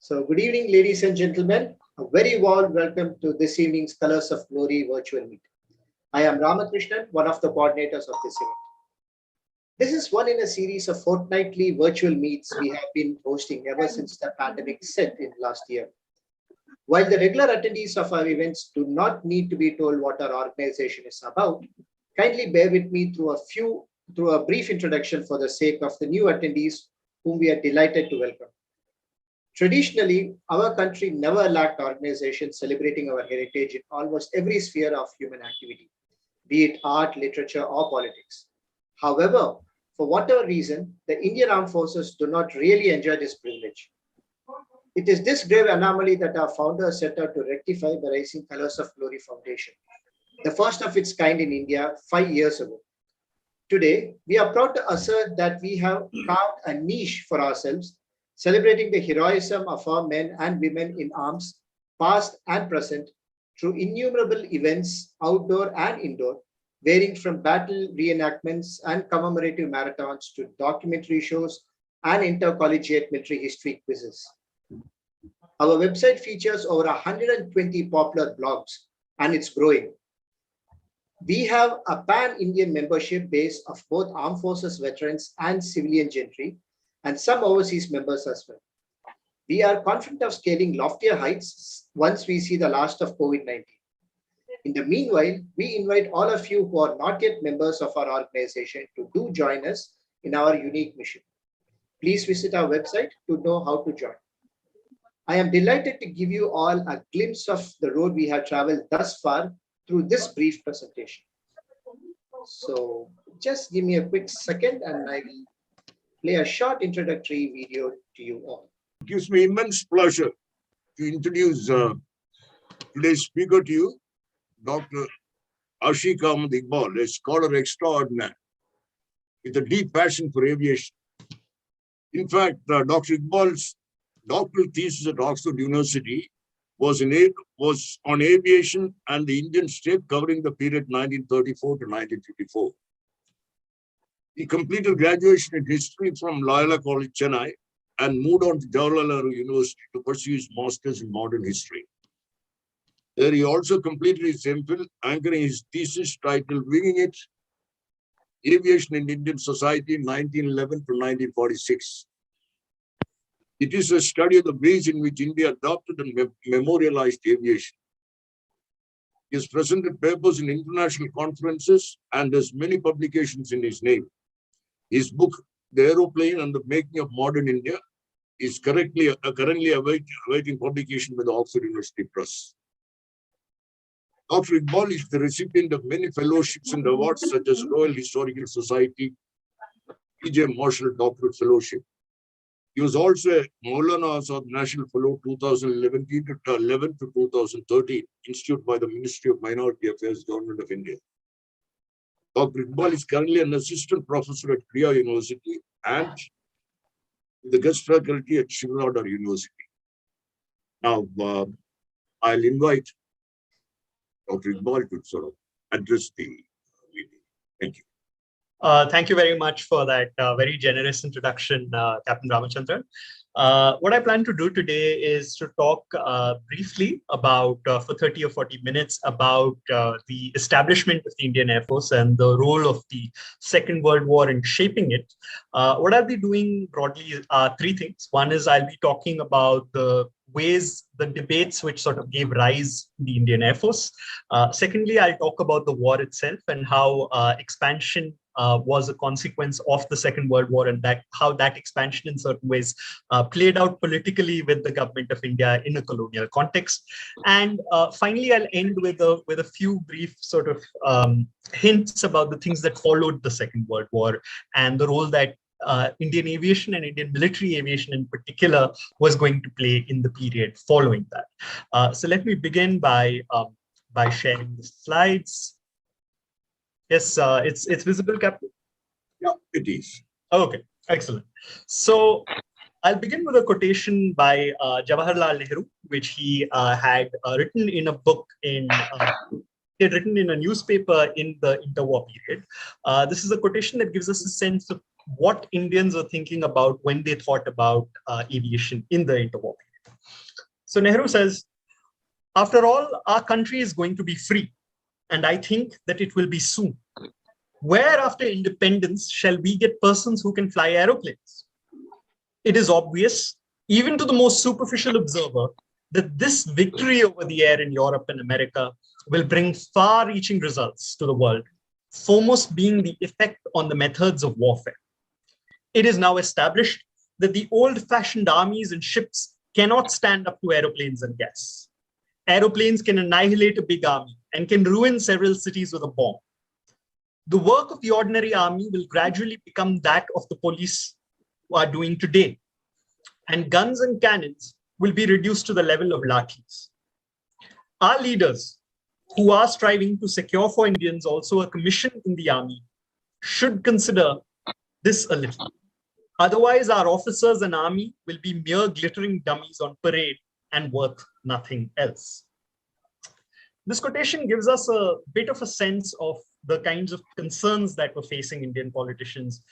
So, good evening, ladies and gentlemen. A very warm welcome to this evening's Colors of Glory virtual meet. I am Ramakrishnan, one of the coordinators of this event. This is one in a series of fortnightly virtual meets we have been hosting ever since the pandemic set in last year. While the regular attendees of our events do not need to be told what our organization is about, kindly bear with me through a brief introduction for the sake of the new attendees whom we are delighted to welcome. Traditionally, our country never lacked organizations celebrating our heritage in almost every sphere of human activity, be it art, literature, or politics. However, for whatever reason, the Indian Armed Forces do not really enjoy this privilege. It is this grave anomaly that our founders set out to rectify by raising Colors of Glory Foundation, the first of its kind in India 5 years ago. Today, we are proud to assert that we have carved a niche for ourselves, celebrating the heroism of our men and women in arms, past and present, through innumerable events, outdoor and indoor, varying from battle reenactments and commemorative marathons to documentary shows and intercollegiate military history quizzes. Our website features over 120 popular blogs, and it's growing. We have a pan-Indian membership base of both armed forces veterans and civilian gentry, and some overseas members as well. We are confident of scaling loftier heights once we see the last of COVID-19. In the meanwhile, we invite all of you who are not yet members of our organization to do join us in our unique mission. Please visit our website to know how to join. I am delighted to give you all a glimpse of the road we have traveled thus far through this brief presentation. So just give me a quick second and I will play a short introductory video to you all. It gives me immense pleasure to introduce today's speaker to you, Dr. Ashiq Ahmed Iqbal, a scholar extraordinaire with a deep passion for aviation. In fact, Dr. Iqbal's doctoral thesis at Oxford University was on aviation and the Indian state, covering the period 1934 to 1954. He completed graduation in history from Loyola College, Chennai, and moved on to Jawaharlal Nehru University to pursue his master's in modern history. There he also completed his MPhil, anchoring his thesis titled Winging It, Aviation in Indian Society, 1911 to 1946. It is a study of the ways in which India adopted and memorialized aviation. He has presented papers in international conferences and has many publications in his name. His book, The Aeroplane and the Making of Modern India, is currently awaiting publication by the Oxford University Press. Dr. Iqbal is the recipient of many fellowships and awards such as Royal Historical Society, P.J. Marshall Doctorate Fellowship. He was also a Maulana Azad National Fellow 2011 to 2013, instituted by the Ministry of Minority Affairs, Government of India. Dr. Iqbal is currently an assistant professor at Kriya University and the guest faculty at Shivradar University. Now, I'll invite Dr. Iqbal to sort of address the meeting. Thank you. Thank you very much for that very generous introduction, Captain Ramachandran. What I plan to do today is to talk briefly about, for 30 or 40 minutes, about the establishment of the Indian Air Force and the role of the Second World War in shaping it. What I'll be doing broadly are three things. One is I'll be talking about the ways, the debates which sort of gave rise to the Indian Air Force. Secondly, I'll talk about the war itself and how expansion was a consequence of the Second World War, and how that expansion in certain ways played out politically with the government of India in a colonial context. And finally, I'll end with a few brief sort of hints about the things that followed the Second World War and the role that Indian aviation and Indian military aviation in particular was going to play in the period following that. So let me begin by sharing the slides. Yes, it's visible, Captain? Yeah, it is. Okay, excellent. So I'll begin with a quotation by Jawaharlal Nehru, which he had written in a book he had written in a newspaper in the interwar period. This is a quotation that gives us a sense of what Indians were thinking about when they thought about aviation in the interwar period. So Nehru says, after all, our country is going to be free, and I think that it will be soon. Where after independence shall we get persons who can fly aeroplanes? It is obvious, even to the most superficial observer, that this victory over the air in Europe and America will bring far-reaching results to the world, foremost being the effect on the methods of warfare. It is now established that the old-fashioned armies and ships cannot stand up to aeroplanes and gas. Aeroplanes can annihilate a big army and can ruin several cities with a bomb. The work of the ordinary army will gradually become that of the police who are doing today, and guns and cannons will be reduced to the level of lathis. Our leaders, who are striving to secure for Indians also a commission in the army, should consider this a little. Otherwise, our officers and army will be mere glittering dummies on parade and worth nothing else. This quotation gives us a bit of a sense of the kinds of concerns that were facing Indian politicians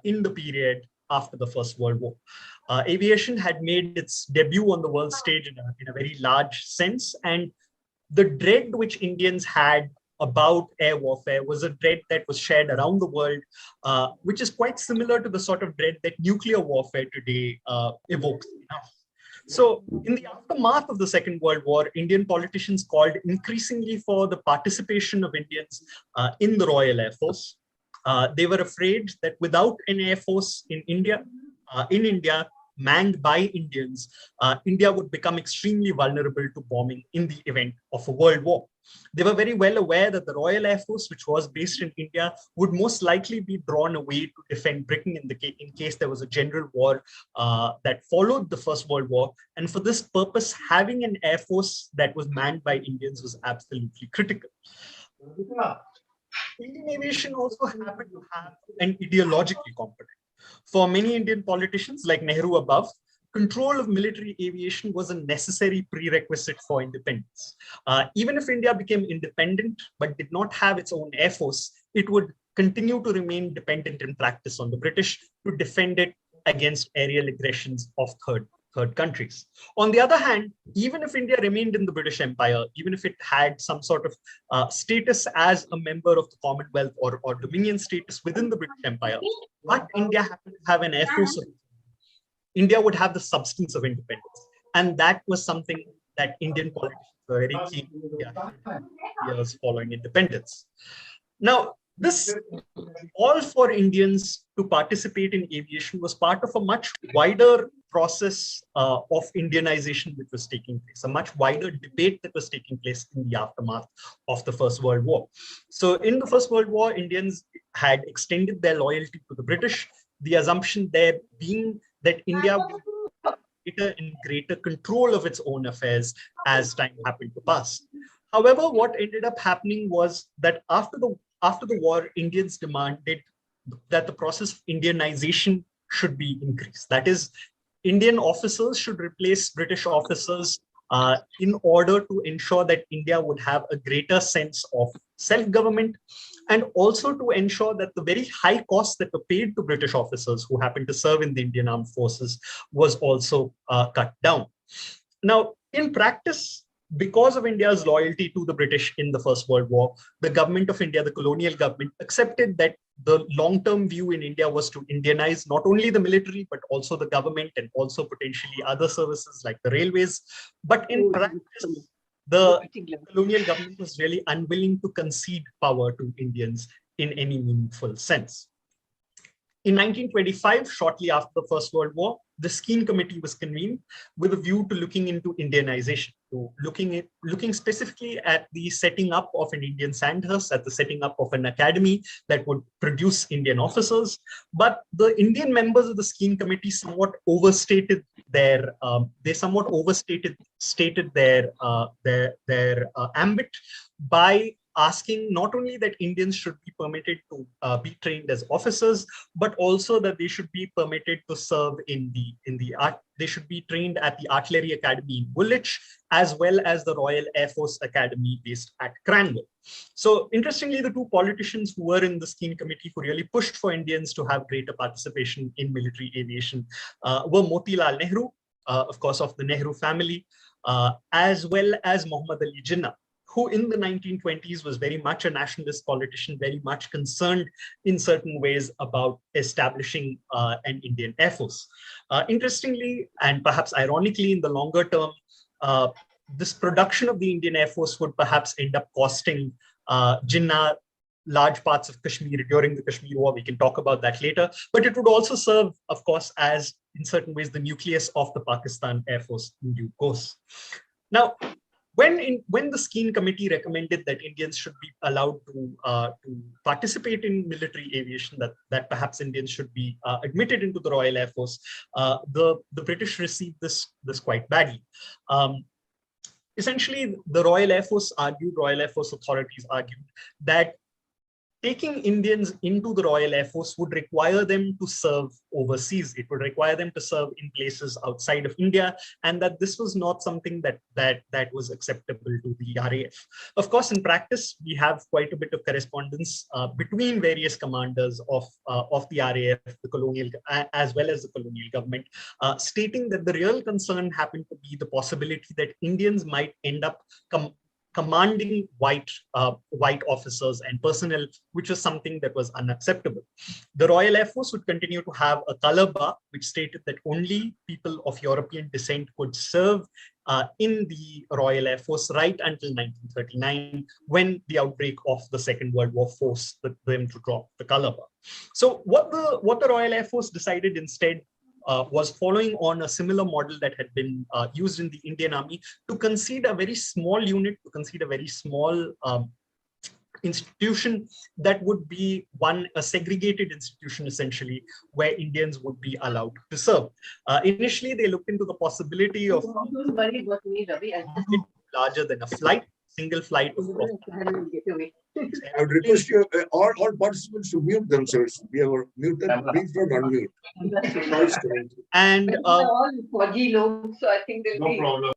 in the period after the First World War. Aviation had made its debut on the world stage in a very large sense, and the dread which Indians had about air warfare was a dread that was shared around the world, which is quite similar to the sort of dread that nuclear warfare today evokes. So in the aftermath of the Second World War, Indian politicians called increasingly for the participation of Indians in the Royal Air Force. They were afraid that without an air force in India, manned by Indians, India would become extremely vulnerable to bombing in the event of a world war. They were very well aware that the Royal Air Force, which was based in India, would most likely be drawn away to defend Britain in case there was a general war that followed the First World War. And for this purpose, having an air force that was manned by Indians was absolutely critical. Indian aviation also happened to have an ideologically component. For many Indian politicians, like Nehru above, control of military aviation was a necessary prerequisite for independence. Even if India became independent but did not have its own air force, it would continue to remain dependent in practice on the British to defend it against aerial aggressions of third countries. On the other hand, even if India remained in the British Empire, even if it had some sort of status as a member of the Commonwealth or Dominion status within the British Empire, but India happened to have an air force of India would have the substance of independence. And that was something that Indian politicians were very keen years following independence. Now, this call for Indians to participate in aviation was part of a much wider process of Indianization which was taking place, a much wider debate that was taking place in the aftermath of the First World War. So in the First World War, Indians had extended their loyalty to the British, the assumption there being that India would have greater control of its own affairs as time happened to pass. However, what ended up happening was that after the war, Indians demanded that the process of Indianization should be increased. That is, Indian officers should replace British officers in order to ensure that India would have a greater sense of self-government, and also to ensure that the very high costs that were paid to British officers who happened to serve in the Indian Armed Forces was also cut down. Now, in practice, because of India's loyalty to the British in the First World War, the government of India, the colonial government, accepted that the long-term view in India was to Indianize not only the military, but also the government and also potentially other services like the railways. But in practice, the colonial government was really unwilling to concede power to Indians in any meaningful sense. In 1925, shortly after the First World War, the Skene Committee was convened with a view to looking into Indianization, to looking specifically at the setting up of an Indian Sandhurst, at the setting up of an academy that would produce Indian officers. But the Indian members of the Skene Committee somewhat overstated their ambit by asking not only that Indians should be permitted to be trained as officers, but also that they should be permitted to serve they should be trained at the Artillery Academy in Woolwich, as well as the Royal Air Force Academy based at Cranwell. So interestingly, the two politicians who were in the Skene Committee who really pushed for Indians to have greater participation in military aviation were Motilal Nehru, of course, of the Nehru family, as well as Muhammad Ali Jinnah, who in the 1920s was very much a nationalist politician, very much concerned in certain ways about establishing an Indian Air Force. Interestingly, and perhaps ironically in the longer term, this production of the Indian Air Force would perhaps end up costing Jinnah large parts of Kashmir during the Kashmir War. We can talk about that later. But it would also serve, of course, as in certain ways the nucleus of the Pakistan Air Force in due course. Now, when the Skene Committee recommended that Indians should be allowed to participate in military aviation, that perhaps Indians should be admitted into the Royal Air Force, the British received this quite badly. Essentially, the Royal Air Force authorities argued that taking Indians into the Royal Air Force would require them to serve overseas. It would require them to serve in places outside of India, and that this was not something that was acceptable to the RAF. Of course, in practice, we have quite a bit of correspondence between various commanders of the RAF, the colonial, as well as the colonial government, stating that the real concern happened to be the possibility that Indians might end up commanding white officers and personnel, which was something that was unacceptable. The Royal Air Force would continue to have a color bar, which stated that only people of European descent could serve in the Royal Air Force right until 1939, when the outbreak of the Second World War forced them to drop the color bar. So what the Royal Air Force decided instead was following on a similar model that had been used in the Indian Army, to concede a very small unit, to concede a very small institution that would be a segregated institution, essentially, where Indians would be allowed to serve. Initially, they looked into the possibility of larger than a single flight of I would request you, all participants to mute themselves. We have muted, please don't unmute. And so I think no problem.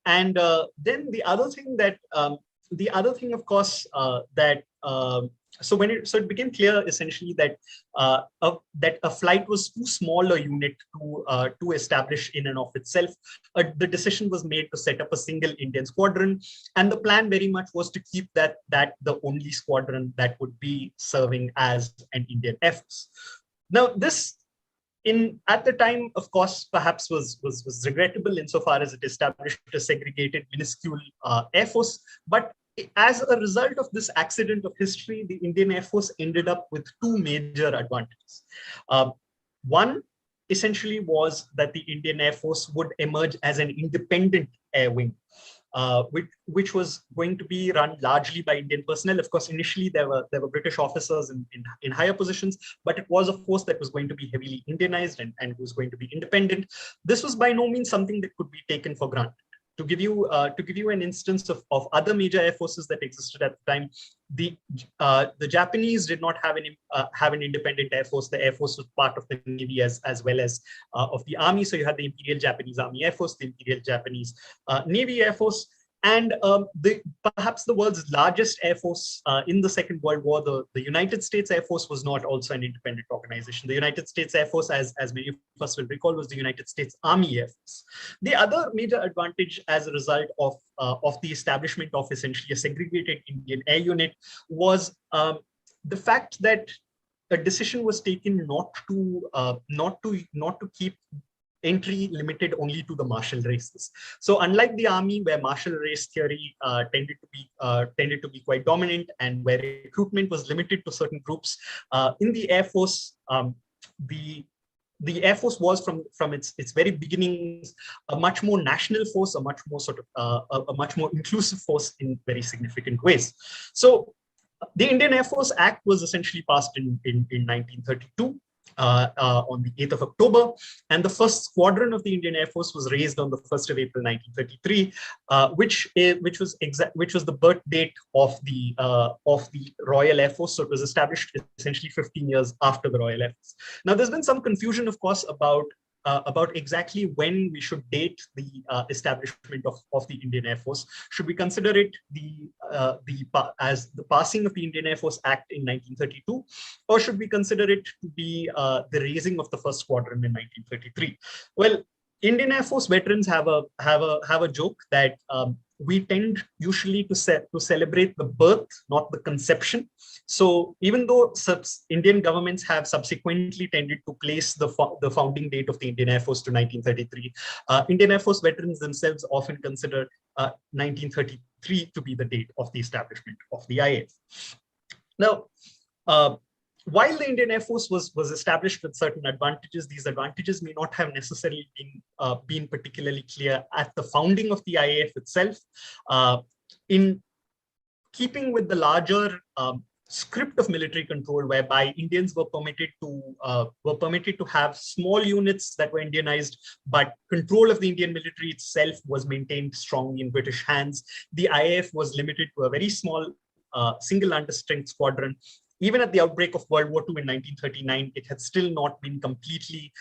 And then the other thing, of course, so it became clear essentially that that a flight was too small a unit to establish in and of itself. The decision was made to set up a single Indian squadron, and the plan very much was to keep that the only squadron that would be serving as an Indian Air Force. Now, this at the time, of course, perhaps was regrettable insofar as it established a segregated, minuscule Air Force, but as a result of this accident of history, the Indian Air Force ended up with two major advantages. One essentially was that the Indian Air Force would emerge as an independent air wing, which was going to be run largely by Indian personnel. Of course, initially there were British officers in higher positions, but it was a force that was going to be heavily Indianized and was going to be independent. This was by no means something that could be taken for granted. To give you an instance of other major air forces that existed at the time, the Japanese did not have an independent air force. The air force was part of the Navy as well as of the Army. So you had the Imperial Japanese Army Air Force, the Imperial Japanese Navy Air Force, and perhaps the world's largest air force in the Second World War, the United States Air Force, was not also an independent organization. The United States Air Force, as many of us will recall, was the United States Army Air Force. The other major advantage as a result of the establishment of essentially a segregated Indian air unit was the fact that a decision was taken not to keep entry limited only to the martial races. So unlike the army, where martial race theory tended to be quite dominant, and where recruitment was limited to certain groups, in the Air Force, the Air Force was from its very beginnings a much more national force, a much more inclusive force in very significant ways. So the Indian Air Force Act was essentially passed in 1932. On the 8th of October, and the first squadron of the Indian Air Force was raised on the 1st of April 1933, which was the birth date of the Royal Air Force. So it was established essentially 15 years after the Royal Air Force. Now, there's been some confusion, of course, about exactly when we should date the establishment of the Indian Air Force. Should we consider it as the passing of the Indian Air Force Act in 1932, or should we consider it to be the raising of the first squadron in 1933? Well, Indian Air Force veterans have a joke that we tend usually to celebrate the birth, not the conception. So even though Indian governments have subsequently tended to place the founding date of the Indian Air Force to 1933, Indian Air Force veterans themselves often consider 1933 to be the date of the establishment of the IAF. Now, while the Indian Air Force was established with certain advantages, these advantages may not have necessarily been particularly clear at the founding of the IAF itself. In keeping with the larger script of military control, whereby Indians were permitted to have small units that were Indianized, but control of the Indian military itself was maintained strongly in British hands. The IAF was limited to a very small single understrength squadron. Even at the outbreak of World War II in 1939, it had still not been completely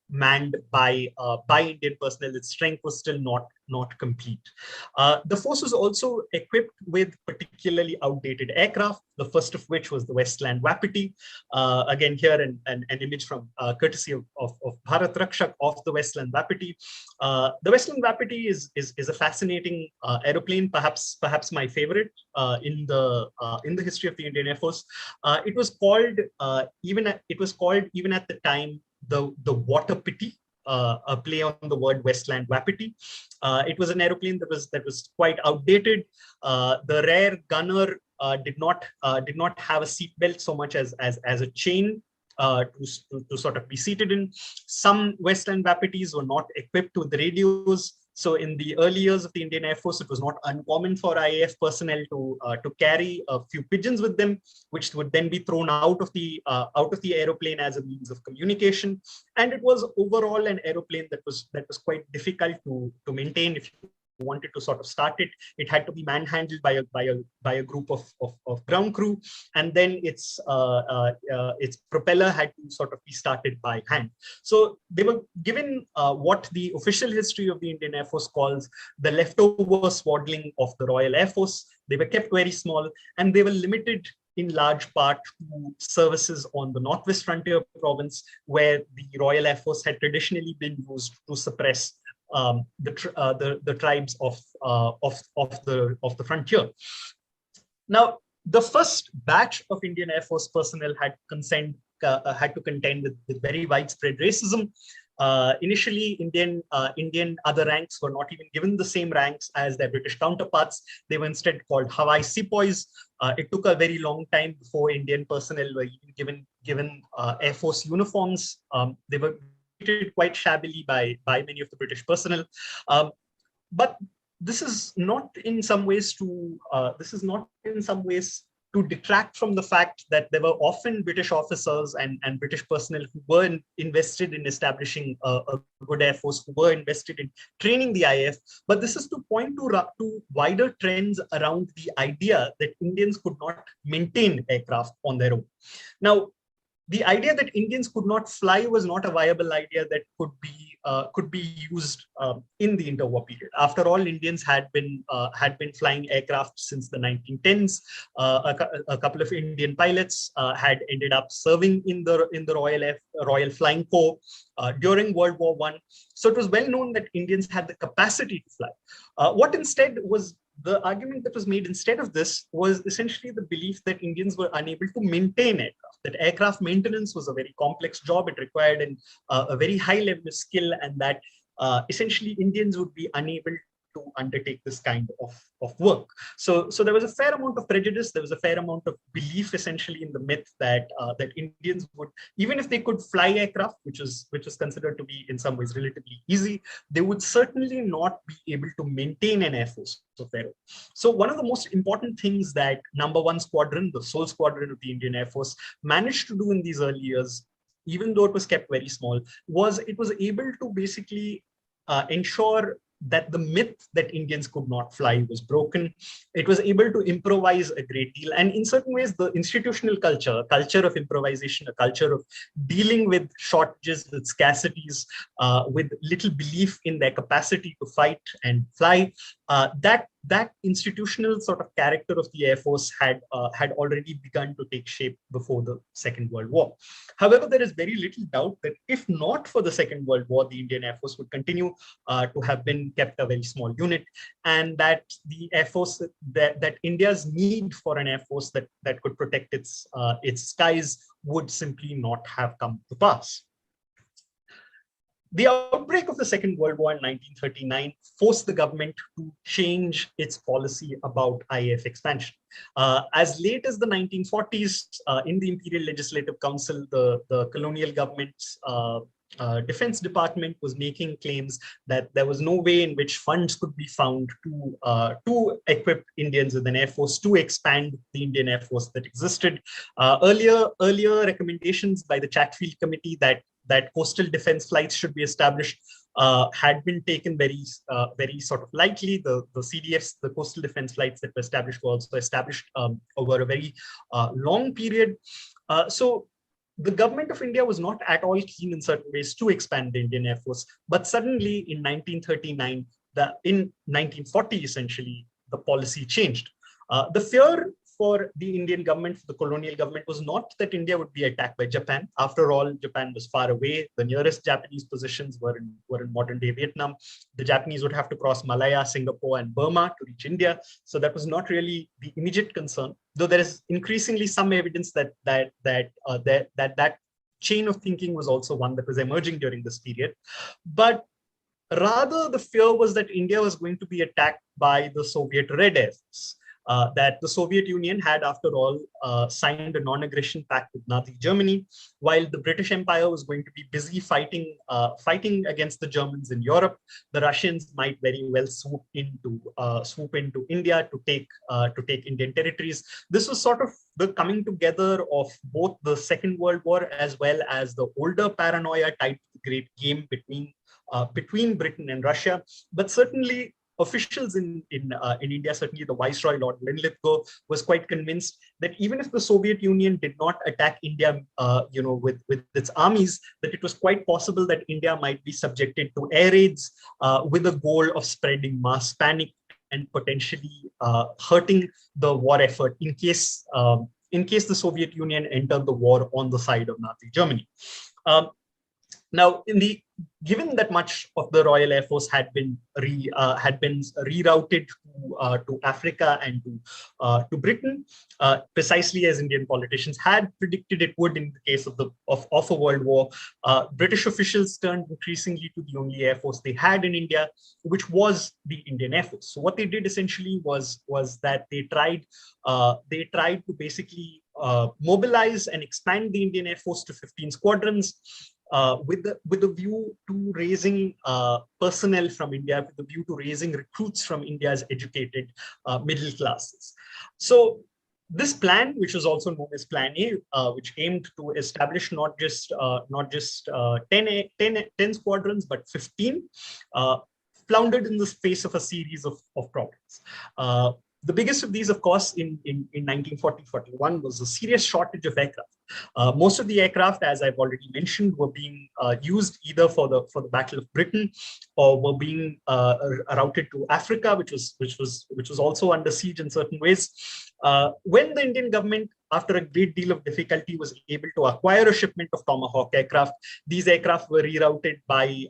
manned by Indian personnel. Its strength was still not complete. The force was also equipped with particularly outdated aircraft, the first of which was the Westland Wapiti. Again, here an image from courtesy of Bharat Rakshak of the Westland Wapiti. The Westland Wapiti is a fascinating aeroplane, perhaps my favorite in the history of the Indian Air Force. It was called even at the time the Water Pity, a play on the word Westland Wapiti. It was an aeroplane that was quite outdated. The rear gunner did not have a seat belt so much as a chain to sort of be seated in. Some Westland Wapitis were not equipped with the radios. So in the early years of the Indian Air Force, it was not uncommon for IAF personnel to carry a few pigeons with them, which would then be thrown out of the aeroplane as a means of communication. And it was overall an aeroplane that was quite difficult to maintain. If you wanted to sort of start it, it had to be manhandled by a group of ground crew, and then its propeller had to sort of be started by hand. So they were given what the official history of the Indian Air Force calls the leftover swaddling of the Royal Air Force. They were kept very small, and they were limited in large part to services on the Northwest Frontier province, where the Royal Air Force had traditionally been used to suppress the tribes of the frontier. Now, the first batch of Indian Air Force personnel had to contend with very widespread racism. Initially, Indian other ranks were not even given the same ranks as their British counterparts. They were instead called Hawaii Sepoys. It took a very long time before Indian personnel were even given Air Force uniforms. They were treated quite shabbily by many of the British personnel. But this is not in some ways to detract from the fact that there were often British officers and British personnel who were invested in establishing a good Air Force, who were invested in training the IAF. But this is to point to wider trends around the idea that Indians could not maintain aircraft on their own. Now, the idea that Indians could not fly was not a viable idea that could be used in the interwar period. After all, Indians had been flying aircraft since the 1910s. A couple of Indian pilots had ended up serving in the Royal Flying Corps during World War I. So it was well known that Indians had the capacity to fly. The argument that was made instead of this was essentially the belief that Indians were unable to maintain aircraft, that aircraft maintenance was a very complex job. It required a very high level of skill, and that essentially Indians would be unable to undertake this kind of work. So there was a fair amount of prejudice. There was a fair amount of belief essentially in the myth that Indians would, even if they could fly aircraft, which is considered to be in some ways relatively easy, they would certainly not be able to maintain an air force of their own. So one of the most important things that number 1 squadron, the sole squadron of the Indian Air Force, managed to do in these early years, even though it was kept very small, was it was able to basically ensure that the myth that Indians could not fly was broken. It was able to improvise a great deal. And in certain ways, the institutional culture, a culture of improvisation, a culture of dealing with shortages, with scarcities, with little belief in their capacity to fight and fly, that institutional sort of character of the Air Force had already begun to take shape before the Second World War. However, there is very little doubt that if not for the Second World War, the Indian Air Force would continue to have been kept a very small unit, and that the Air Force, that India's need for an Air Force that could protect its skies would simply not have come to pass. The outbreak of the Second World War in 1939 forced the government to change its policy about IAF expansion. As late as the 1940s, in the Imperial Legislative Council, the colonial government's Defense Department was making claims that there was no way in which funds could be found to equip Indians with an Air Force, to expand the Indian Air Force that existed. Earlier recommendations by the Chatfield Committee that coastal defense flights should be established had been taken very sort of lightly. The CDFs, the coastal defense flights that were established, were also established over a very long period. So the government of India was not at all keen in certain ways to expand the Indian Air Force. But suddenly in 1939, in 1940, essentially, the policy changed. The fear for the Indian government, for the colonial government, was not that India would be attacked by Japan. After all, Japan was far away. The nearest Japanese positions were in modern-day Vietnam. The Japanese would have to cross Malaya, Singapore, and Burma to reach India. So that was not really the immediate concern, though there is increasingly some evidence that chain of thinking was also one that was emerging during this period. But rather, the fear was that India was going to be attacked by the Soviet Red Air Force. That the Soviet Union had, after all, signed a non-aggression pact with Nazi Germany, while the British Empire was going to be busy fighting against the Germans in Europe. The Russians might very well swoop into India to take Indian territories. This was sort of the coming together of both the Second World War as well as the older paranoia tied to the Great Game between Britain and Russia. But certainly, officials in India, certainly the Viceroy, Lord Linlithgow, was quite convinced that even if the Soviet Union did not attack India, with its armies, that it was quite possible that India might be subjected to air raids with the goal of spreading mass panic and potentially hurting the war effort in case the Soviet Union entered the war on the side of Nazi Germany. Now, given that much of the Royal Air Force had been rerouted to Africa and to Britain, precisely as Indian politicians had predicted it would in the case of a world war, British officials turned increasingly to the only air force they had in India, which was the Indian Air Force. So what they did essentially was that they tried to basically mobilize and expand the Indian Air Force to 15 squadrons. With a view to raising personnel from India, with a view to raising recruits from India's educated middle classes. So this plan, which was also known as Plan A, which aimed to establish not just 10 squadrons, but 15, floundered in the face of a series of problems. The biggest of these, of course, in 1940-41 was a serious shortage of aircraft. Most of the aircraft, as I've already mentioned, were being used either for the Battle of Britain, or were being routed to Africa, which was also under siege in certain ways. When the Indian government, after a great deal of difficulty, was able to acquire a shipment of Tomahawk aircraft, these aircraft were rerouted by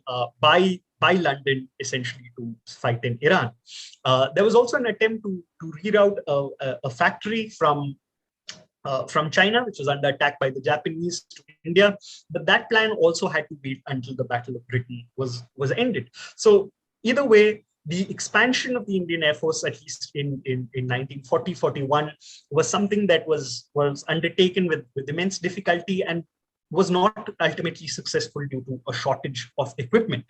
London, essentially, to fight in Iran. There was also an attempt to reroute a factory from China, which was under attack by the Japanese, to India. But that plan also had to wait until the Battle of Britain was ended. So either way, the expansion of the Indian Air Force, at least in 1940-41, was something that was undertaken with immense difficulty and was not ultimately successful due to a shortage of equipment.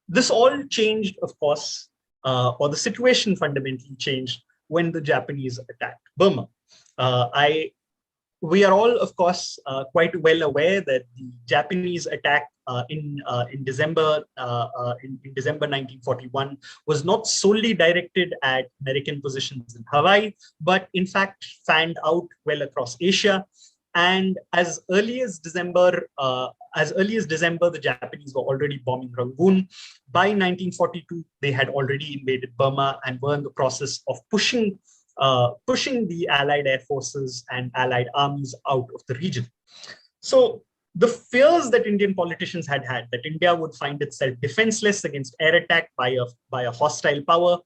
This all changed, of course, or the situation fundamentally changed when the Japanese attacked Burma. We are all, of course, quite well aware that the Japanese attack in December 1941 was not solely directed at American positions in Hawaii, but in fact fanned out well across Asia. And as early as December as early as December, the Japanese were already bombing Rangoon. By 1942, they had already invaded Burma and were in the process of pushing the Allied air forces and Allied armies out of the region. So the fears that Indian politicians had that India would find itself defenseless against air attack by a hostile power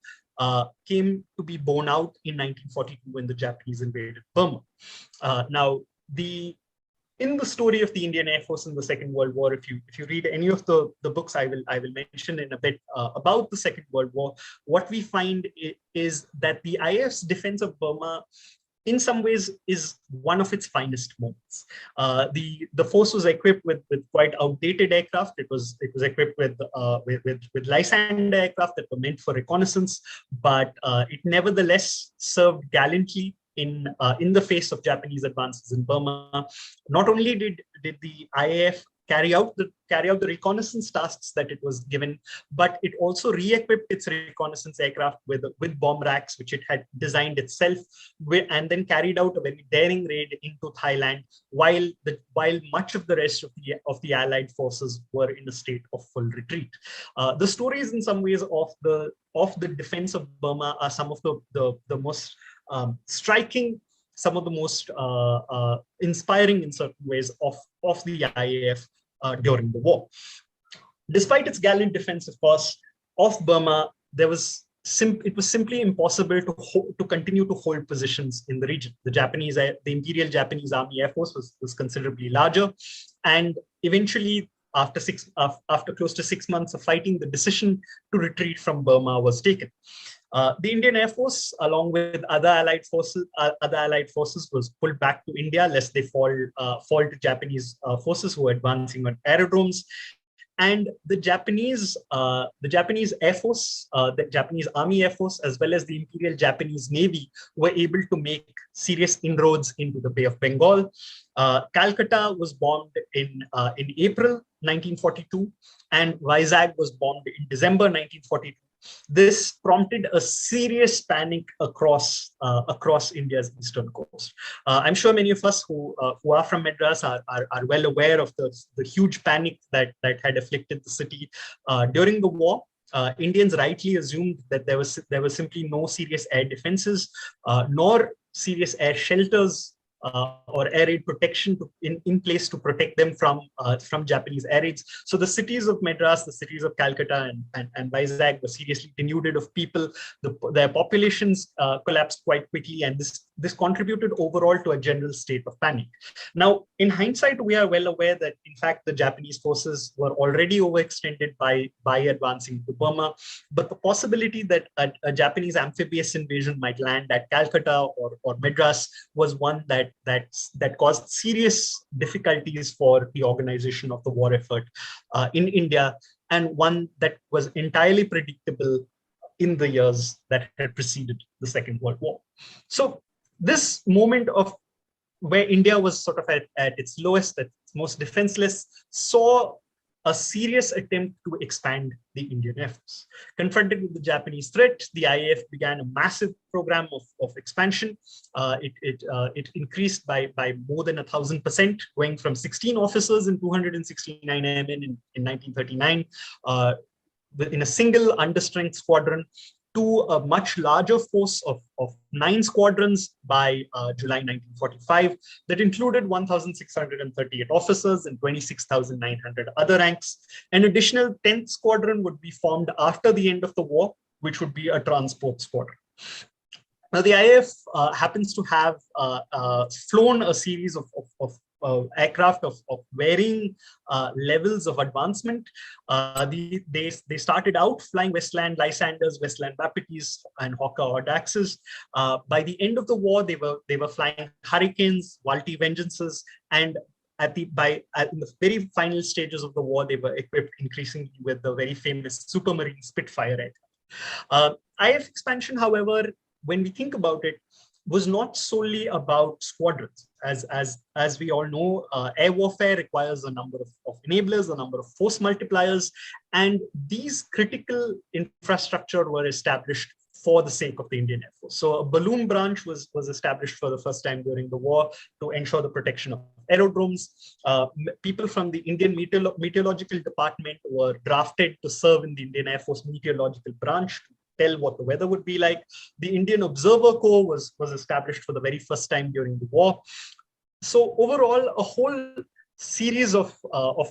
came to be borne out in 1942 when the Japanese invaded Burma. Now, in the story of the Indian Air Force in the Second World War, if you read any of the books I will mention in a bit about the Second World War, what we find is that the IAF's defense of Burma in some ways is one of its finest moments. The force was equipped with quite outdated aircraft. It was equipped with Lysander aircraft that were meant for reconnaissance, but it nevertheless served gallantly in the face of Japanese advances in Burma. Not only did the IAF carry out the reconnaissance tasks that it was given, but it also re-equipped its reconnaissance aircraft with bomb racks, which it had designed itself, and then carried out a very daring raid into Thailand, while much of the rest of the Allied forces were in a state of full retreat. The stories, in some ways, of the defense of Burma are some of the most striking, some of the most inspiring in certain ways of the IAF during the war. Despite its gallant defense, of course, of Burma, it was simply impossible to continue to hold positions in the region. The Imperial Japanese Army Air Force was considerably larger, and eventually, after close to 6 months of fighting, the decision to retreat from Burma was taken. The Indian Air Force, along with other Allied forces, was pulled back to India lest they fall to Japanese forces who were advancing on aerodromes. And the Japanese Air Force, the Japanese Army Air Force, as well as the Imperial Japanese Navy, were able to make serious inroads into the Bay of Bengal. Calcutta was bombed in April 1942, and Vizag was bombed in December 1942. This prompted a serious panic across India's eastern coast. I'm sure many of us who are from Madras are well aware of the huge panic that had afflicted the city during the war. Indians rightly assumed that there was simply no serious air defenses, nor serious air shelters or air raid protection in place to protect them from Japanese air raids. So the cities of Madras, the cities of Calcutta and Vizag were seriously denuded of people. Their populations collapsed quite quickly, and this contributed overall to a general state of panic. Now, in hindsight, we are well aware that, in fact, the Japanese forces were already overextended by advancing to Burma, but the possibility that a Japanese amphibious invasion might land at Calcutta or Madras was one that caused serious difficulties for the organization of the war effort in India, and one that was entirely predictable in the years that had preceded the Second World War. So this moment of where India was sort of at its lowest, at its most defenseless, saw a serious attempt to expand the Indian Air Force. Confronted with the Japanese threat, the IAF began a massive program of expansion. It increased by more than 1,000%, going from 16 officers and 269 airmen in 1939 in a single understrength squadron to a much larger force of 9 squadrons by July 1945 that included 1,638 officers and 26,900 other ranks. An additional 10th squadron would be formed after the end of the war, which would be a transport squadron. Now, the IAF happens to have flown a series of aircraft of varying levels of advancement. They started out flying Westland Lysanders, Westland Wapitis, and Hawker Audaxes. By the end of the war, they were flying Hurricanes, Walti Vengeances, and in the very final stages of the war, they were equipped increasingly with the very famous Supermarine Spitfire aircraft. IAF expansion, however, when we think about it, was not solely about squadrons. As we all know, air warfare requires a number of enablers, a number of force multipliers, and these critical infrastructure were established for the sake of the Indian Air Force. So a balloon branch was established for the first time during the war to ensure the protection of aerodromes. People from the Indian Meteorological Department were drafted to serve in the Indian Air Force Meteorological Branch to tell what the weather would be like. The Indian Observer Corps was established for the very first time during the war. So overall, a whole series of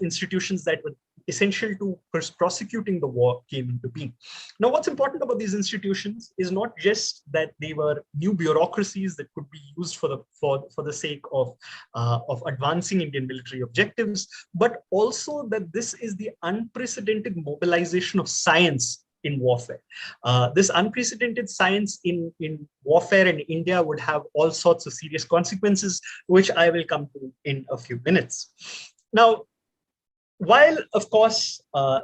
institutions that were essential to prosecuting the war came into being. Now, what's important about these institutions is not just that they were new bureaucracies that could be used for the sake of advancing Indian military objectives, but also that this is the unprecedented mobilization of science in warfare. This unprecedented science in warfare in India would have all sorts of serious consequences, which I will come to in a few minutes. Now, while, of course, the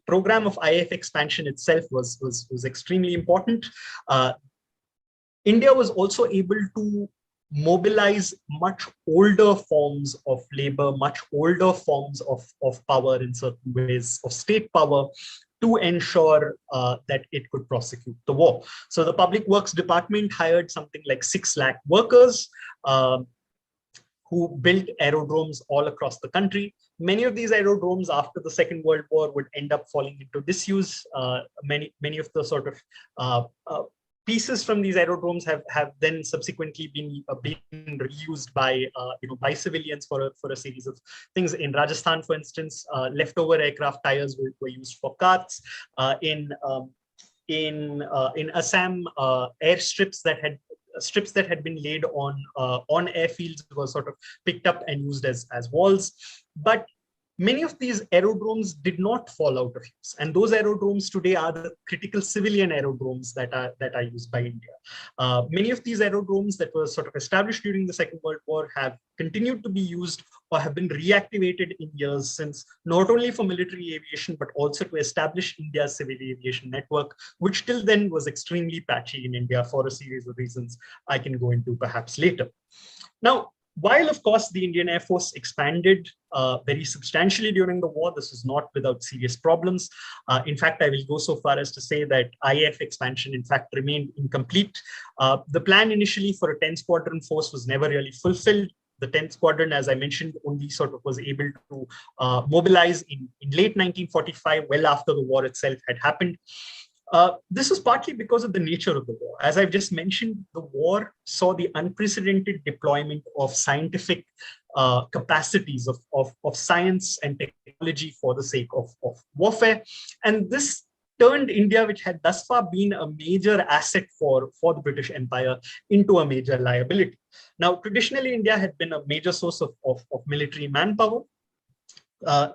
program of IAF expansion itself was extremely important, India was also able to mobilize much older forms of labor, much older forms of power in certain ways, of state power, to ensure that it could prosecute the war. So the Public Works Department hired something like 6 lakh workers who built aerodromes all across the country. Many of these aerodromes after the Second World War would end up falling into disuse. Many of the sort of pieces from these aerodromes have then subsequently been reused by civilians for a series of things. In Rajasthan, for instance, leftover aircraft tires were used for carts. In Assam, airstrips that had been laid on airfields were sort of picked up and used as walls. But many of these aerodromes did not fall out of use, and those aerodromes today are the critical civilian aerodromes that are used by India. Many of these aerodromes that were sort of established during the Second World War have continued to be used or have been reactivated in years since, not only for military aviation, but also to establish India's civil aviation network, which till then was extremely patchy in India for a series of reasons I can go into perhaps later. Now, while, of course, the Indian Air Force expanded very substantially during the war, this was not without serious problems. In fact, I will go so far as to say that IAF expansion, in fact, remained incomplete. The plan initially for a 10 squadron force was never really fulfilled. The 10th Squadron, as I mentioned, only sort of was able to mobilize in late 1945, well after the war itself had happened. This was partly because of the nature of the war. As I've just mentioned, the war saw the unprecedented deployment of scientific capacities of science and technology for the sake of warfare. And this turned India, which had thus far been a major asset for the British Empire, into a major liability. Now, traditionally, India had been a major source of military manpower.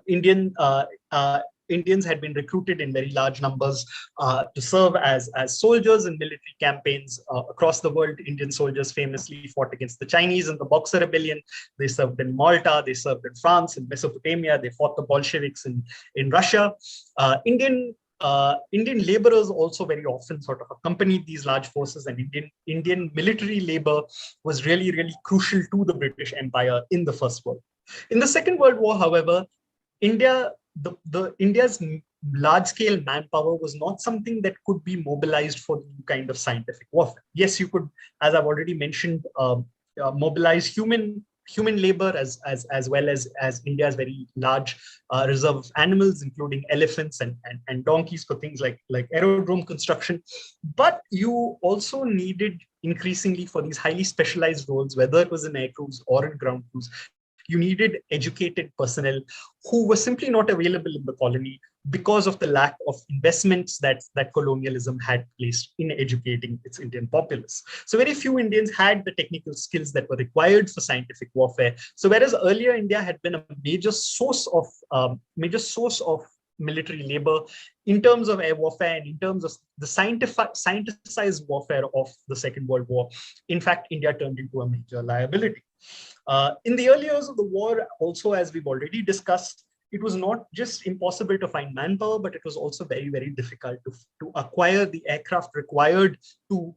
Indians had been recruited in very large numbers to serve as soldiers in military campaigns across the world. Indian soldiers famously fought against the Chinese in the Boxer Rebellion. They served in Malta, they served in France, in Mesopotamia, they fought the Bolsheviks in Russia. Indian laborers also very often sort of accompanied these large forces, and Indian military labor was really, really crucial to the British Empire in the First World War. In the Second World War, however, India's large-scale manpower was not something that could be mobilized for new kind of scientific warfare. Yes, you could, as I've already mentioned, mobilize human labor as well as India's very large reserve of animals, including elephants and donkeys for things like aerodrome construction. But you also needed increasingly for these highly specialized roles, whether it was in air crews or in ground crews, you needed educated personnel who were simply not available in the colony because of the lack of investments that colonialism had placed in educating its Indian populace. So very few Indians had the technical skills that were required for scientific warfare. So whereas earlier India had been a major source of military labor in terms of air warfare and in terms of the scientificized warfare of the Second World War, in fact, India turned into a major liability. In the early years of the war, also, as we've already discussed, it was not just impossible to find manpower, but it was also very, very difficult to acquire the aircraft required to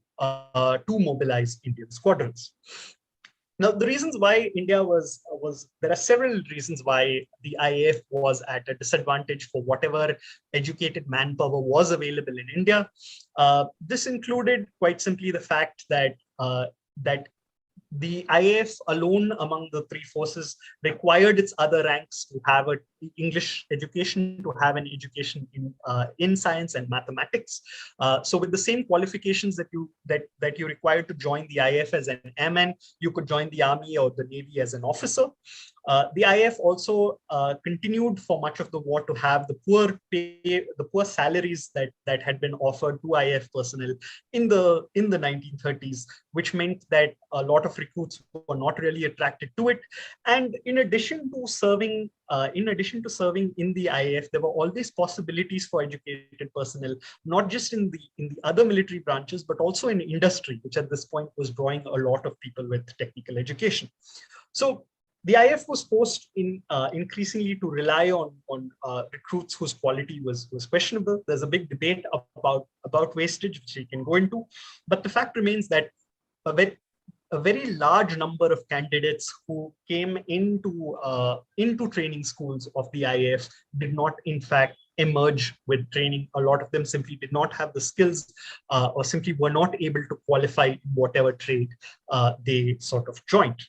mobilize Indian squadrons. Now, the reasons why India there are several reasons why the IAF was at a disadvantage for whatever educated manpower was available in India. This included quite simply the fact that that the IAF alone among the three forces required its other ranks to have an English education, to have an education in science and mathematics. So with the same qualifications that you required to join the IAF as an airman, you could join the army or the navy as an officer. The IAF also continued for much of the war to have the poor salaries that had been offered to IAF personnel in the 1930s, which meant that a lot of recruits were not really attracted to it. And in addition to serving in the IAF, there were always possibilities for educated personnel, not just in the other military branches, but also in industry, which at this point was drawing a lot of people with technical education. So the IAF was forced increasingly to rely on recruits whose quality was questionable. There's a big debate about wastage, which we can go into, but the fact remains that a very large number of candidates who came into training schools of the IAF did not, in fact, emerge with training. A lot of them simply did not have the skills or simply were not able to qualify in whatever trade they sort of joined.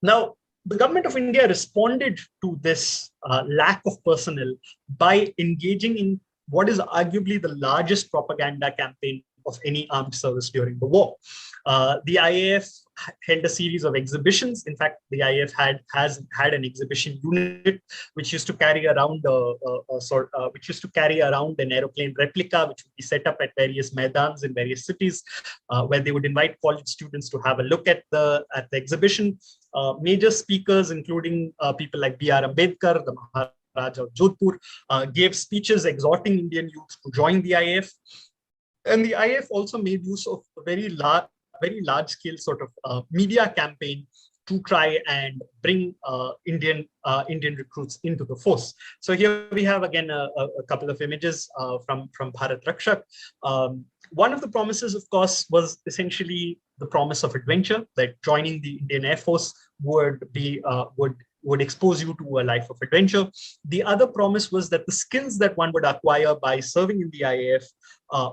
Now, the government of India responded to this lack of personnel by engaging in what is arguably the largest propaganda campaign of any armed service during the war. The IAF held a series of exhibitions. In fact, the IAF has had an exhibition unit which used to carry around an aeroplane replica, which would be set up at various maidans in various cities, where they would invite college students to have a look at the exhibition. Major speakers, including people like B.R. Ambedkar, the Maharaja of Jodhpur, gave speeches exhorting Indian youth to join the IAF. And the IAF also made use of a very large scale sort of media campaign to try and bring Indian recruits into the force. So here we have again a couple of images from Bharat Rakshak. One of the promises, of course, was essentially the promise of adventure, that joining the Indian Air Force would expose you to a life of adventure. The other promise was that the skills that one would acquire by serving in the IAF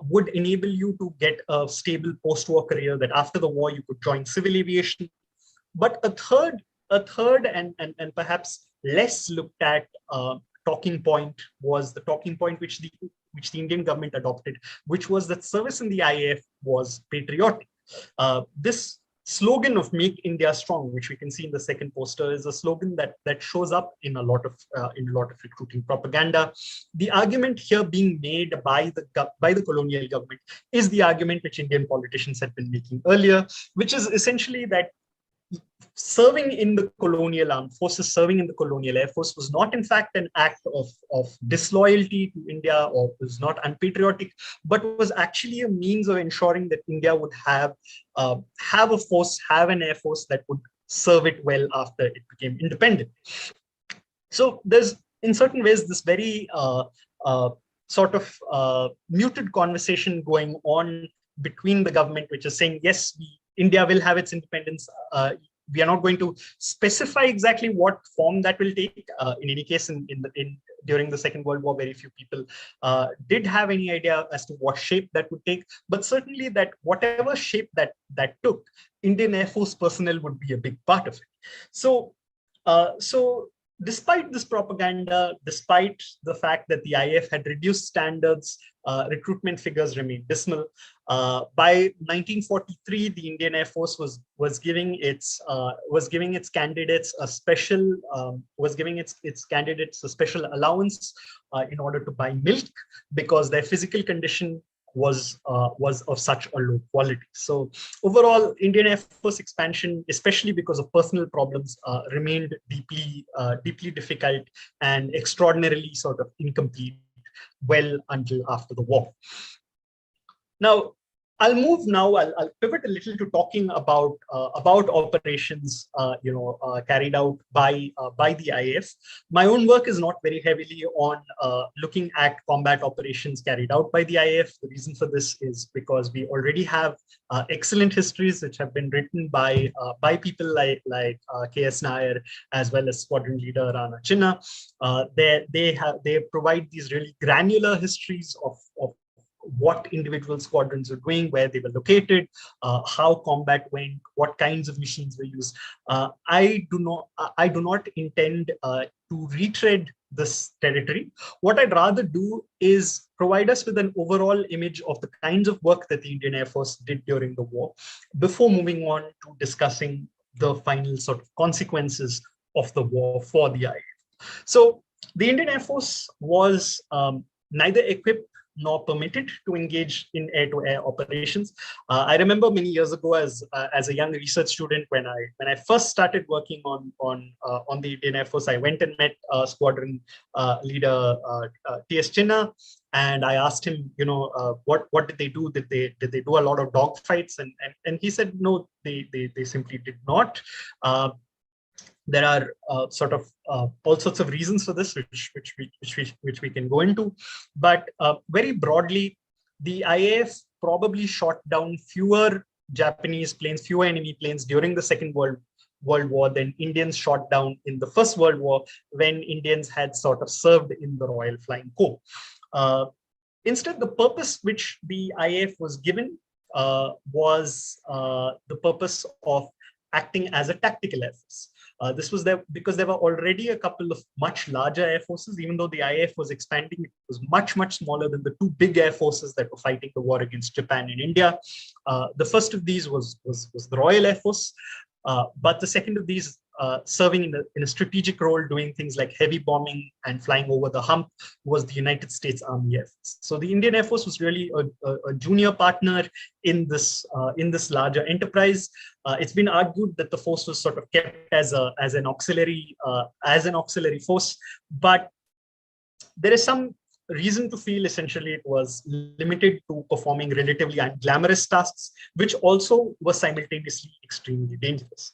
would enable you to get a stable post-war career, that after the war you could join civil aviation. But a third and perhaps less looked at talking point was the talking point which the Indian government adopted, which was that service in the IAF was patriotic. This slogan of "Make India Strong," which we can see in the second poster, is a slogan that shows up in a lot of recruiting propaganda. The argument here being made by the colonial government is the argument which Indian politicians had been making earlier, which is essentially that serving in the colonial armed forces, serving in the colonial air force, was not in fact an act of disloyalty to India, or was not unpatriotic, but was actually a means of ensuring that India would have an air force that would serve it well after it became independent. So there's, in certain ways, this very muted conversation going on between the government, which is saying, yes, India will have its independence. We are not going to specify exactly what form that will take. In any case, during the Second World War, very few people did have any idea as to what shape that would take. But certainly that whatever shape that took, Indian Air Force personnel would be a big part of it. So despite this propaganda, despite the fact that the IAF had reduced standards, recruitment figures remained dismal. By 1943, the Indian Air Force was giving its candidates a special allowance in order to buy milk, because their physical condition was of such a low quality. So overall, Indian Air Force expansion, especially because of personal problems, remained deeply difficult and extraordinarily sort of incomplete well until after the war. Now, I'll move now. I'll pivot a little to talking about operations, carried out by the IAF. My own work is not very heavily on looking at combat operations carried out by the IAF. The reason for this is because we already have excellent histories which have been written by people like K.S. Nair, as well as squadron leader Rana Chinna. They provide these really granular histories of what individual squadrons are doing, where they were located, how combat went, what kinds of machines were used. I do not intend to retread this territory. What I'd rather do is provide us with an overall image of the kinds of work that the Indian Air Force did during the war, before moving on to discussing the final sort of consequences of the war for the IAF. So the Indian Air Force was neither equipped nor permitted to engage in air-to-air operations. I remember many years ago, as a young research student, when I first started working on the Indian Air Force, I went and met squadron leader T.S. Chinna, and I asked him, what did they do? Did they do a lot of dogfights? And he said no, they simply did not. There are all sorts of reasons for this, which we can go into, but very broadly, the IAF probably shot down fewer Japanese planes, fewer enemy planes during the Second World War than Indians shot down in the First World War, when Indians had sort of served in the Royal Flying Corps. Instead, the purpose which the IAF was given was the purpose of acting as a tactical air force. This was there because there were already a couple of much larger air forces. Even though the IAF was expanding, it was much smaller than the two big air forces that were fighting the war against Japan and India. The first of these was the Royal Air Force, but the second of these, serving in a strategic role, doing things like heavy bombing and flying over the hump, was the United States Army Air Force. So the Indian Air Force was really a junior partner in this larger enterprise. It's been argued that the force was sort of kept as an auxiliary force, but there is some reason to feel essentially it was limited to performing relatively unglamorous tasks, which also were simultaneously extremely dangerous.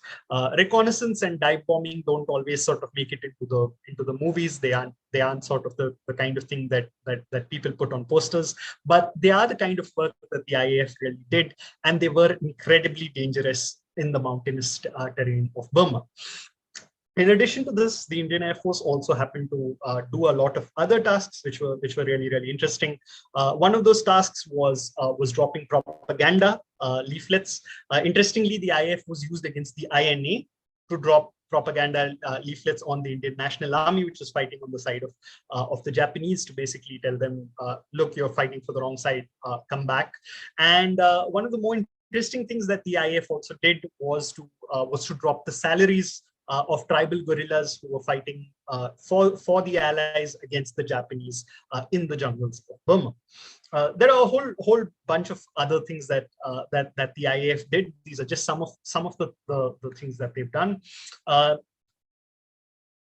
Reconnaissance and dive bombing don't always sort of make it into the movies. They aren't sort of the kind of thing that people put on posters, but they are the kind of work that the IAF really did, and they were incredibly dangerous in the mountainous terrain of Burma. In addition to this, the Indian Air Force also happened to do a lot of other tasks which were really interesting. One of those tasks was dropping propaganda leaflets. Interestingly, the IAF was used against the INA to drop propaganda leaflets on the Indian National Army, which was fighting on the side of the Japanese, to basically tell them, look, you're fighting for the wrong side, come back. And one of the more interesting things that the IAF also did was to drop the salaries of tribal guerrillas who were fighting for the Allies against the Japanese in the jungles of Burma. There are a whole bunch of other things that the IAF did. These are just some of the things that they've done.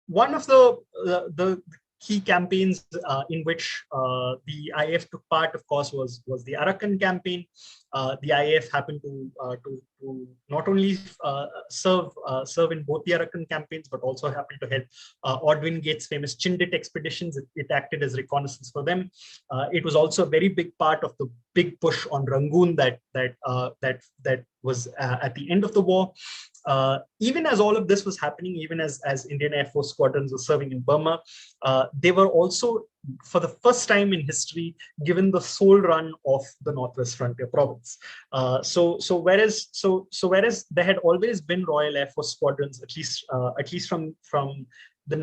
One of the key campaigns in which the IAF took part, of course, was the Arakan campaign. The IAF happened to not only serve in both the Arakan campaigns, but also happened to help Ordwin Gates' famous Chindit expeditions. It acted as reconnaissance for them. It was also a very big part of the big push on Rangoon that was at the end of the war. Even as all of this was happening, even as Indian Air Force squadrons were serving in Burma, they were also, for the first time in history, given the sole run of the Northwest Frontier Province. So whereas there had always been Royal Air Force squadrons, at least from the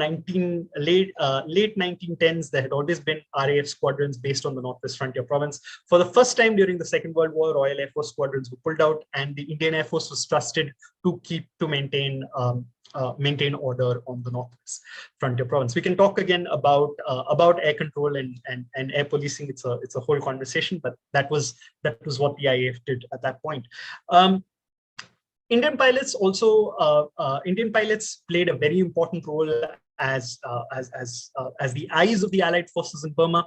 late 1910s, there had always been RAF squadrons based on the Northwest Frontier Province. For the first time during the Second World War, Royal Air Force squadrons were pulled out, and the Indian Air Force was trusted to maintain order on the Northwest Frontier Province. We can talk again about air control and air policing. It's a whole conversation, but that was what the IAF did at that point. Indian pilots played a very important role as the eyes of the Allied forces in Burma.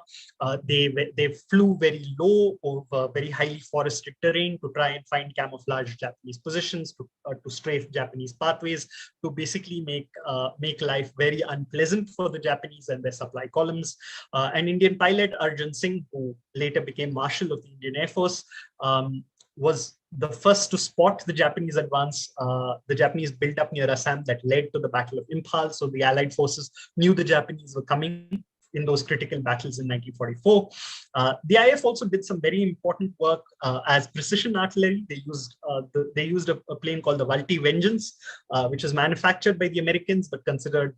They flew very low over very highly forested terrain to try and find camouflaged Japanese positions, to strafe Japanese pathways, to basically make life very unpleasant for the Japanese and their supply columns. An Indian pilot, Arjun Singh, who later became Marshal of the Indian Air Force, was the first to spot the Japanese advance, the Japanese build-up near Assam that led to the Battle of Imphal. So the Allied forces knew the Japanese were coming in those critical battles in 1944. The IF also did some very important work as precision artillery. They used a plane called the Vultee Vengeance, which was manufactured by the Americans but considered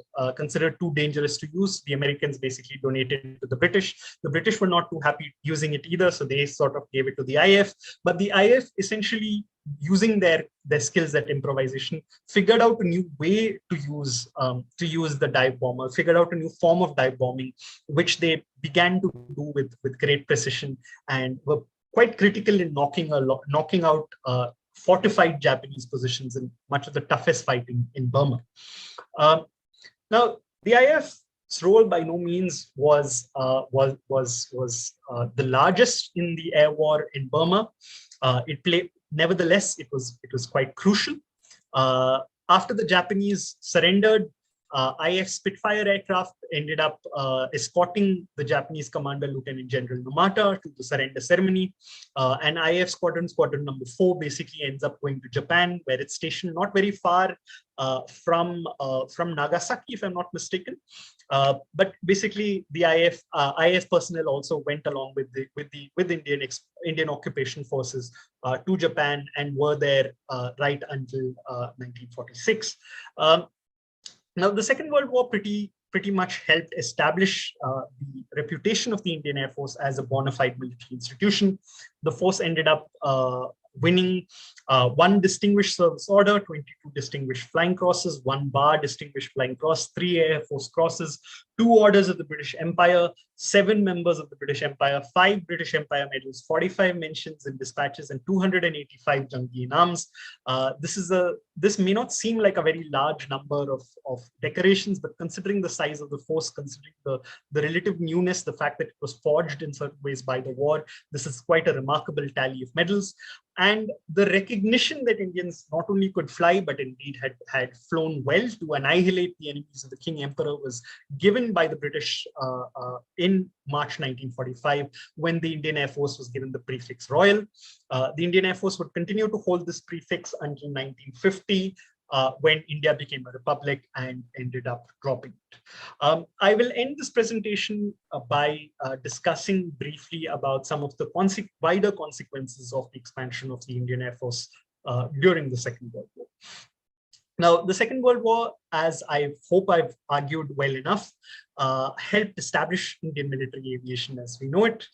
too dangerous to use. The Americans basically donated it to the British. The British were not too happy using it either, so they sort of gave it to the IF. But the IF, essentially using their skills at improvisation, figured out a new way to use the dive bomber, figured out a new form of dive bombing, which they began to do with great precision, and were quite critical in knocking out fortified Japanese positions in much of the toughest fighting in Burma. Now, the IF's role by no means was the largest in the air war in Burma. Nevertheless, it was quite crucial. After the Japanese surrendered, IF Spitfire aircraft ended up escorting the Japanese commander, Lieutenant General Numata, to the surrender ceremony. And IF Squadron number 4, basically ends up going to Japan, where it's stationed not very far from Nagasaki, if I'm not mistaken. But basically, the IF personnel also went along with Indian occupation forces to Japan and were there right until 1946. Now, the Second World War pretty much helped establish the reputation of the Indian Air Force as a bona fide military institution. The force ended up winning 1 Distinguished Service Order, 22 Distinguished Flying Crosses, 1 Bar Distinguished Flying Cross, 3 Air Force Crosses, 2 Orders of the British Empire, 7 members of the British Empire, 5 British Empire medals, 45 mentions in dispatches, and 285 Jangi Inams. This may not seem like a very large number of decorations, but considering the size of the force, considering the relative newness, the fact that it was forged in certain ways by the war, this is quite a remarkable tally of medals. And the recognition that Indians not only could fly, but indeed had flown well to annihilate the enemies of the King Emperor was given by the British in March 1945, when the Indian Air Force was given the prefix Royal. The Indian Air Force would continue to hold this prefix until 1950, when India became a republic and ended up dropping it. I will end this presentation by discussing briefly about some of the wider consequences of the expansion of the Indian Air Force during the Second World War. Now, the Second World War, as I hope I've argued well enough, helped establish Indian military aviation as we know it.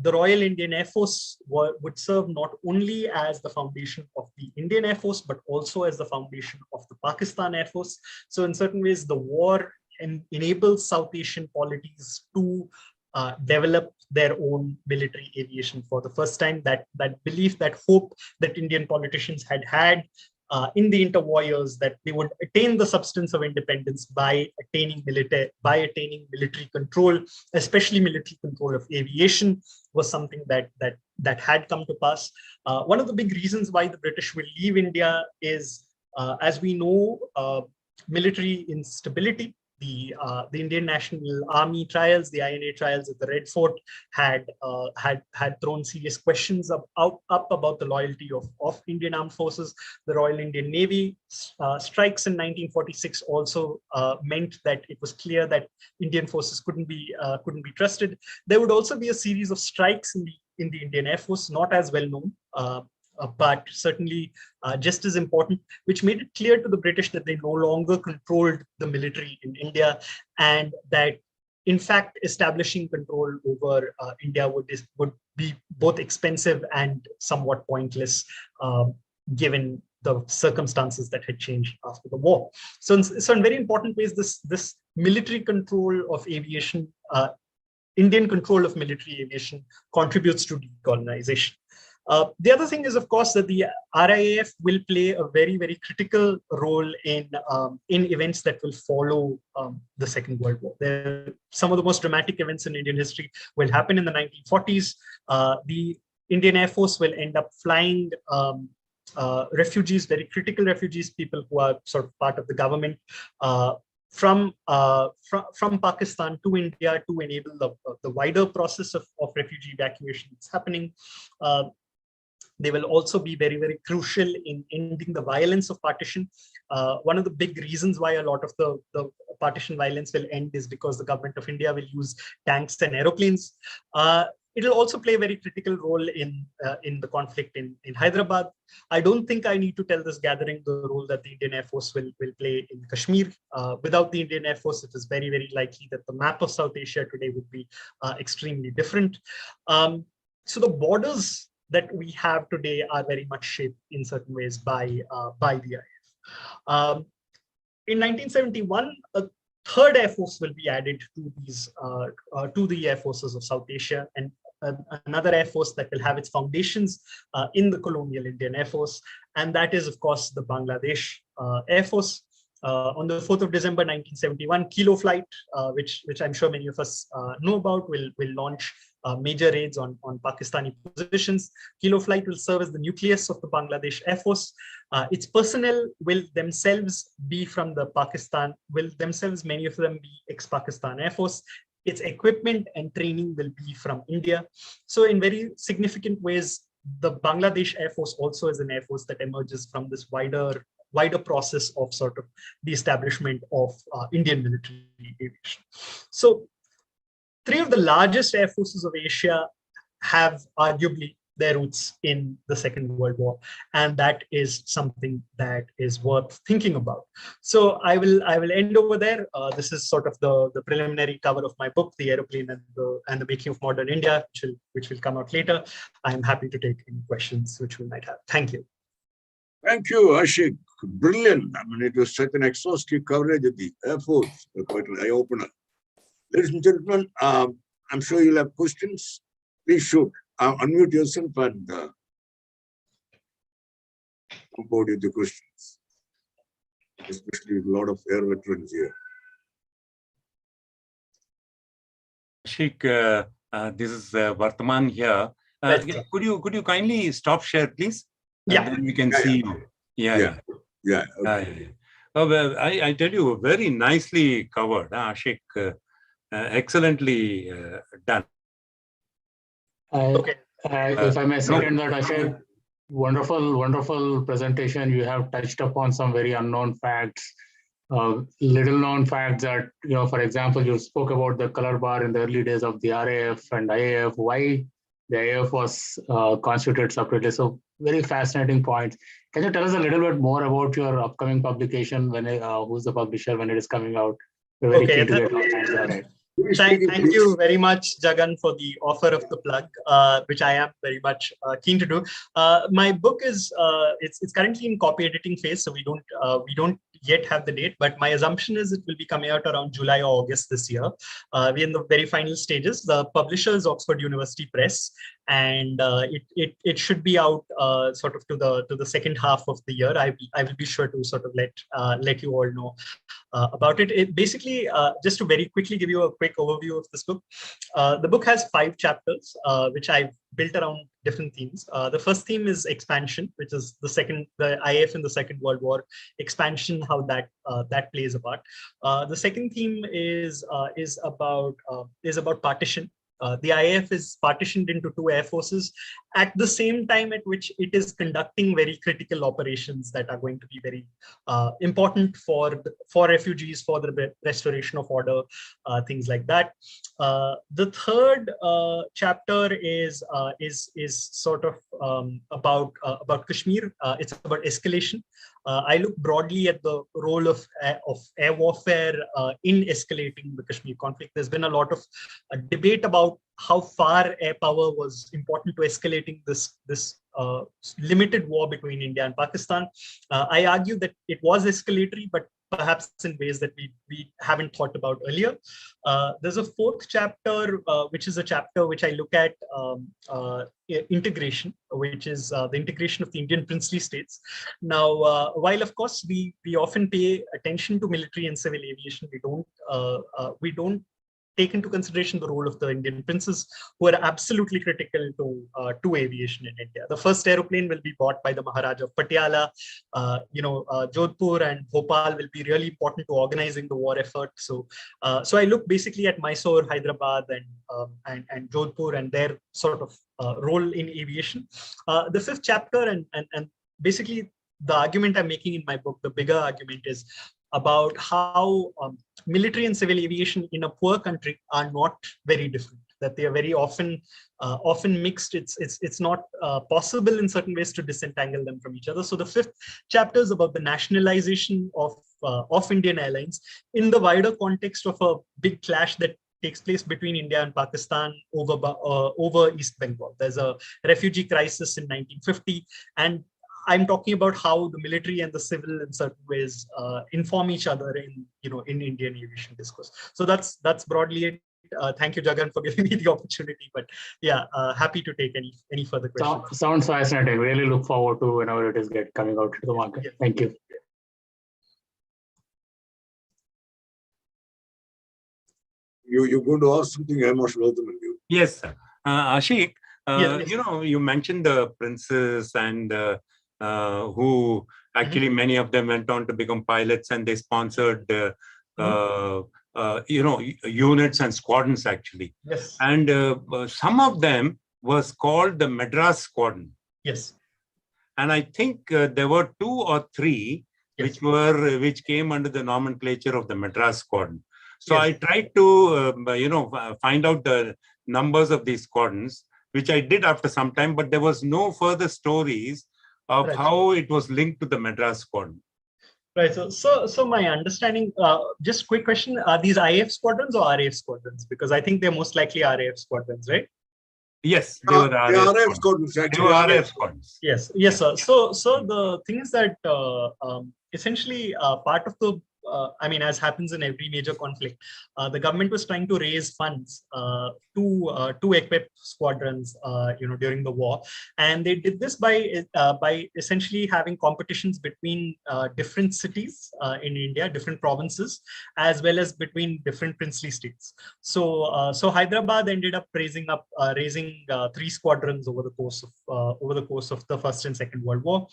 The Royal Indian Air Force would serve not only as the foundation of the Indian Air Force, but also as the foundation of the Pakistan Air Force. So in certain ways, the war enables South Asian polities to develop their own military aviation for the first time. That belief, that hope that Indian politicians had in the interwar years, that they would attain the substance of independence by attaining military control, especially military control of aviation, was something that had come to pass. One of the big reasons why the British will leave India is, as we know, military instability. The Indian National Army trials, the INA trials at the Red Fort, had thrown serious questions up about the loyalty of Indian armed forces. The Royal Indian Navy strikes in 1946 also meant that it was clear that Indian forces couldn't be trusted. There would also be a series of strikes in the Indian Air Force, not as well known, but certainly just as important, which made it clear to the British that they no longer controlled the military in India, and that, in fact, establishing control over India would be both expensive and somewhat pointless, given the circumstances that had changed after the war. So in very important ways, this military control of aviation, Indian control of military aviation, contributes to decolonization. The other thing is, of course, that the RIAF will play a very, very critical role in events that will follow the Second World War. Some of the most dramatic events in Indian history will happen in the 1940s. The Indian Air Force will end up flying refugees, very critical refugees, people who are sort of part of the government, from Pakistan to India to enable the wider process of refugee evacuation that's happening. They will also be very, very crucial in ending the violence of partition. One of the big reasons why a lot of the partition violence will end is because the government of India will use tanks and aeroplanes. It will also play a very critical role in the conflict in Hyderabad. I don't think I need to tell this gathering the role that the Indian Air Force will play in Kashmir. Without the Indian Air Force, it is very, very likely that the map of South Asia today would be extremely different. So the borders that we have today are very much shaped in certain ways by the IAF. In 1971, a third Air Force will be added to these to the Air Forces of South Asia, and another Air Force that will have its foundations in the colonial Indian Air Force, and that is, of course, the Bangladesh Air Force. On the 4th of December 1971, Kilo Flight, which I'm sure many of us know about, will launch major raids on Pakistani positions. Kilo Flight will serve as the nucleus of the Bangladesh Air Force. Its personnel will themselves be from the many of them be ex-Pakistan Air Force. Its equipment and training will be from India. So in very significant ways, the Bangladesh Air Force also is an Air Force that emerges from this wider process of sort of the establishment of Indian military aviation. So three of the largest air forces of Asia have arguably their roots in the Second World War, and that is something that is worth thinking about. So I will end over there. This is sort of the preliminary cover of my book, The Aeroplane and the Making of Modern India, which will come out later. I'm happy to take any questions which we might have. Thank you. Thank you, Ashik. Brilliant. I mean, it was such an exhaustive coverage of the Air Force, quite an eye-opener. Ladies and gentlemen, I'm sure you'll have questions. Please shoot. Unmute yourself and come forward with the questions, especially with a lot of air veterans here. Ashik, this is Vartaman here. Could you kindly stop share, please? Yeah. Then we can see you. Yeah. Okay. Well, I tell you, very nicely covered, Ashik. Excellently done. Okay. If I may second that, I said, wonderful presentation. You have touched upon some very unknown facts, little known facts that, for example, you spoke about the color bar in the early days of the RAF and IAF, why the IAF was constituted separately. So very fascinating points. Can you tell us a little bit more about your upcoming publication, who's the publisher, when it is coming out? We're very keen to get our hands on it. Thank you very much, Jagan, for the offer of the plug, which I am very much keen to do. My book is it's currently in copy editing phase, so we don't yet have the date, but my assumption is it will be coming out around July or August this year. We're in the very final stages. The publisher is Oxford University Press, and it should be out sort of to the second half of the year. I will be sure to sort of let you all know about it. It basically, just to very quickly give you a quick overview of this book. The book has 5 chapters, which I've built around different themes. The first theme is expansion, which is the IF in the Second World War, expansion, how that plays a part. The second theme is about partition. The IAF is partitioned into 2 air forces at the same time at which it is conducting very critical operations that are going to be very important for refugees, for the restoration of order, things like that. The third chapter is sort of about Kashmir. It's about escalation. I look broadly at the role of air warfare in escalating the Kashmir conflict. There's been a lot of debate about how far air power was important to escalating this limited war between India and Pakistan. I argue that it was escalatory, but perhaps in ways that we haven't thought about earlier. There's a fourth chapter, which is a chapter which I look at integration, which is the integration of the Indian princely states. Now, while of course we often pay attention to military and civil aviation, we don't take into consideration the role of the Indian princes, who are absolutely critical to aviation in India. The first aeroplane will be bought by the Maharaja of Patiala. Jodhpur and Bhopal will be really important to organizing the war effort. So I look basically at Mysore, Hyderabad, and Jodhpur and their sort of role in aviation. The fifth chapter and basically the argument I'm making in my book, the bigger argument is about how military and civil aviation in a poor country are not very different, that they are very often mixed. It's not possible in certain ways to disentangle them from each other. So the fifth chapter is about the nationalization of Indian Airlines in the wider context of a big clash that takes place between India and Pakistan over East Bengal. There's a refugee crisis in 1950, and I'm talking about how the military and the civil in certain ways inform each other in Indian aviation discourse. So that's broadly it. Thank you, Jagan, for giving me the opportunity. But yeah, happy to take any further questions. Sounds fascinating. Really look forward to whenever it is coming out to the market. Yeah. Thank you. You're going to ask something, I'm not sure. Yes, Ashik, yes. You mentioned the princes and who actually many of them went on to become pilots, and they sponsored units and squadrons actually. Yes. And some of them was called the Madras Squadron. Yes. And I think there were 2 or 3 yes. which came under the nomenclature of the Madras Squadron. So yes. I tried to find out the numbers of these squadrons, which I did after some time, but there was no further stories of how it was linked to the Madras Squadron. Right. So my understanding, just quick question, are these IAF squadrons or RAF squadrons? Because I think they're most likely RAF squadrons, right? Yes, they were RAF squadrons. They were RAF squadrons. Yes, sir. So the thing is that essentially part of the as happens in every major conflict, the government was trying to raise funds to equip squadrons, during the war, and they did this by essentially having competitions between different cities in India, different provinces, as well as between different princely states. So Hyderabad ended up raising 3 squadrons over the course of the First and Second World War.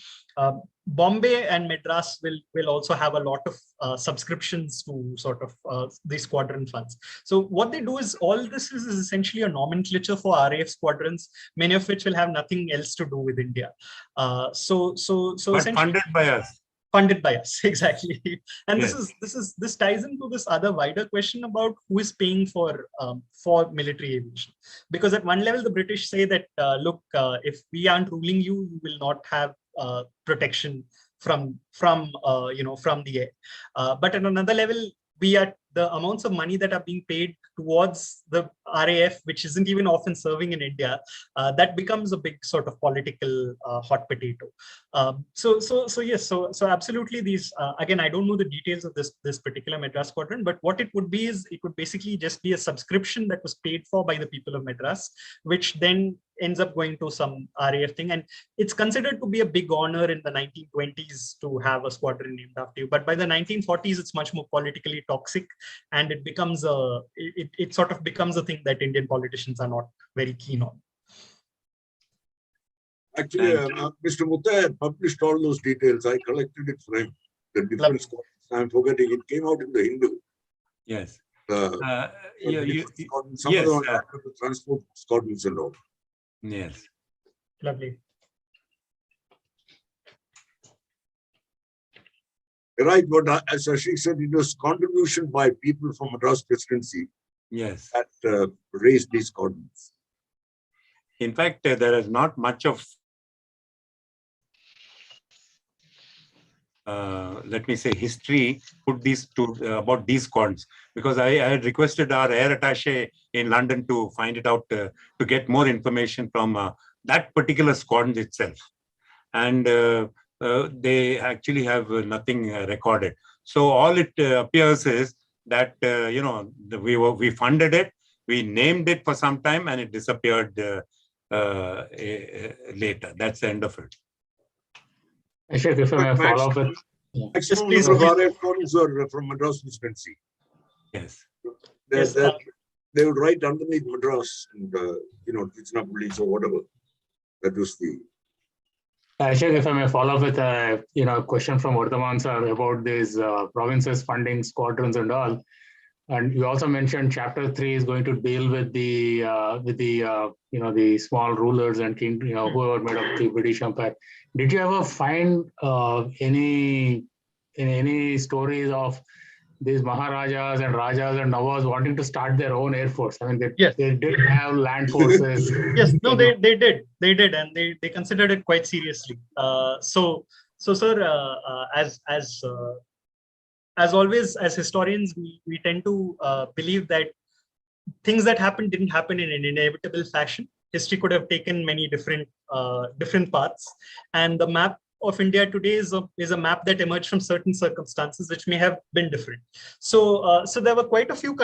Bombay and Madras will also have a lot of subscriptions to sort of these squadron funds. So what they do is, all this is essentially a nomenclature for RAF squadrons, many of which will have nothing else to do with India. So but funded by us. Funded by us, exactly. And yes. this ties into this other wider question about who is paying for military aviation. Because at one level, the British say that look, if we aren't ruling you, you will not have protection from the air. But at another level, the amounts of money that are being paid towards the RAF, which isn't even often serving in India, that becomes a big sort of political hot potato. So yes, so absolutely these, again, I don't know the details of this particular Madras squadron, but what it would be is, it would basically just be a subscription that was paid for by the people of Madras, which then ends up going to some RAF thing. And it's considered to be a big honor in the 1920s to have a squadron named after you. But by the 1940s, it's much more politically toxic, and it becomes it sort of becomes a thing that Indian politicians are not very keen on. Actually, Mr. Muttai published all those details. I collected it for him. The different squadrons. I'm forgetting. It came out in the Hindu. Yes. Some yes, of them are transport squadrons and all. Yes. Lovely. Right, but as Ashik said, it was contribution by people from Madras presidency. Yes. That raised these squadrons. In fact, there is not much of let me say history about these squadrons, because I had requested our air attaché in London to find it out, to get more information from that particular squadron itself, and they actually have nothing recorded. So all it appears is that we funded it, we named it for some time, and it disappeared later. That's the end of it. Ashok, if I may follow up with. Maximum please number of go RF funds are from Madras Presidency. Yes. They would write underneath Madras, and it's not police or whatever. That was the. Ashok, if I may follow up with a question from Vardhaman sir about these provinces funding squadrons and all. And you also mentioned Chapter 3 is going to deal with the the small rulers and king, whoever made up the British Empire. Did you ever find any stories of these Maharajas and Rajas and Nawaz wanting to start their own air force? I mean, they did have land forces. Yes, no, they did, and they considered it quite seriously. So sir, as always, as historians, we tend to believe that things that happened didn't happen in an inevitable fashion. History could have taken many different paths, and the map of India today is a map that emerged from certain circumstances which may have been different. So there were quite a few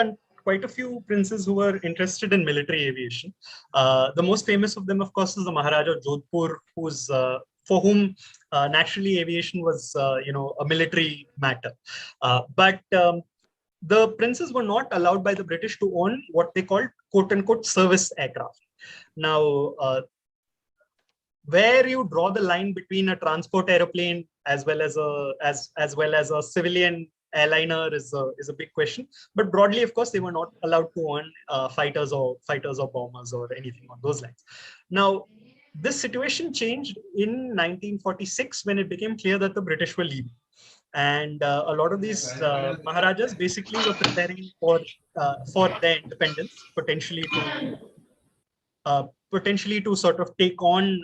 princes who were interested in military aviation. The most famous of them, of course, is the Maharaja of Jodhpur, for whom naturally aviation was a military matter. But the princes were not allowed by the British to own what they called quote unquote service aircraft. Now, where you draw the line between a transport aeroplane as well as a civilian airliner is a big question. But broadly, of course, they were not allowed to own fighters or bombers or anything on those lines. Now, this situation changed in 1946 when it became clear that the British were leaving. And a lot of these Maharajas basically were preparing for their independence, potentially to sort of take on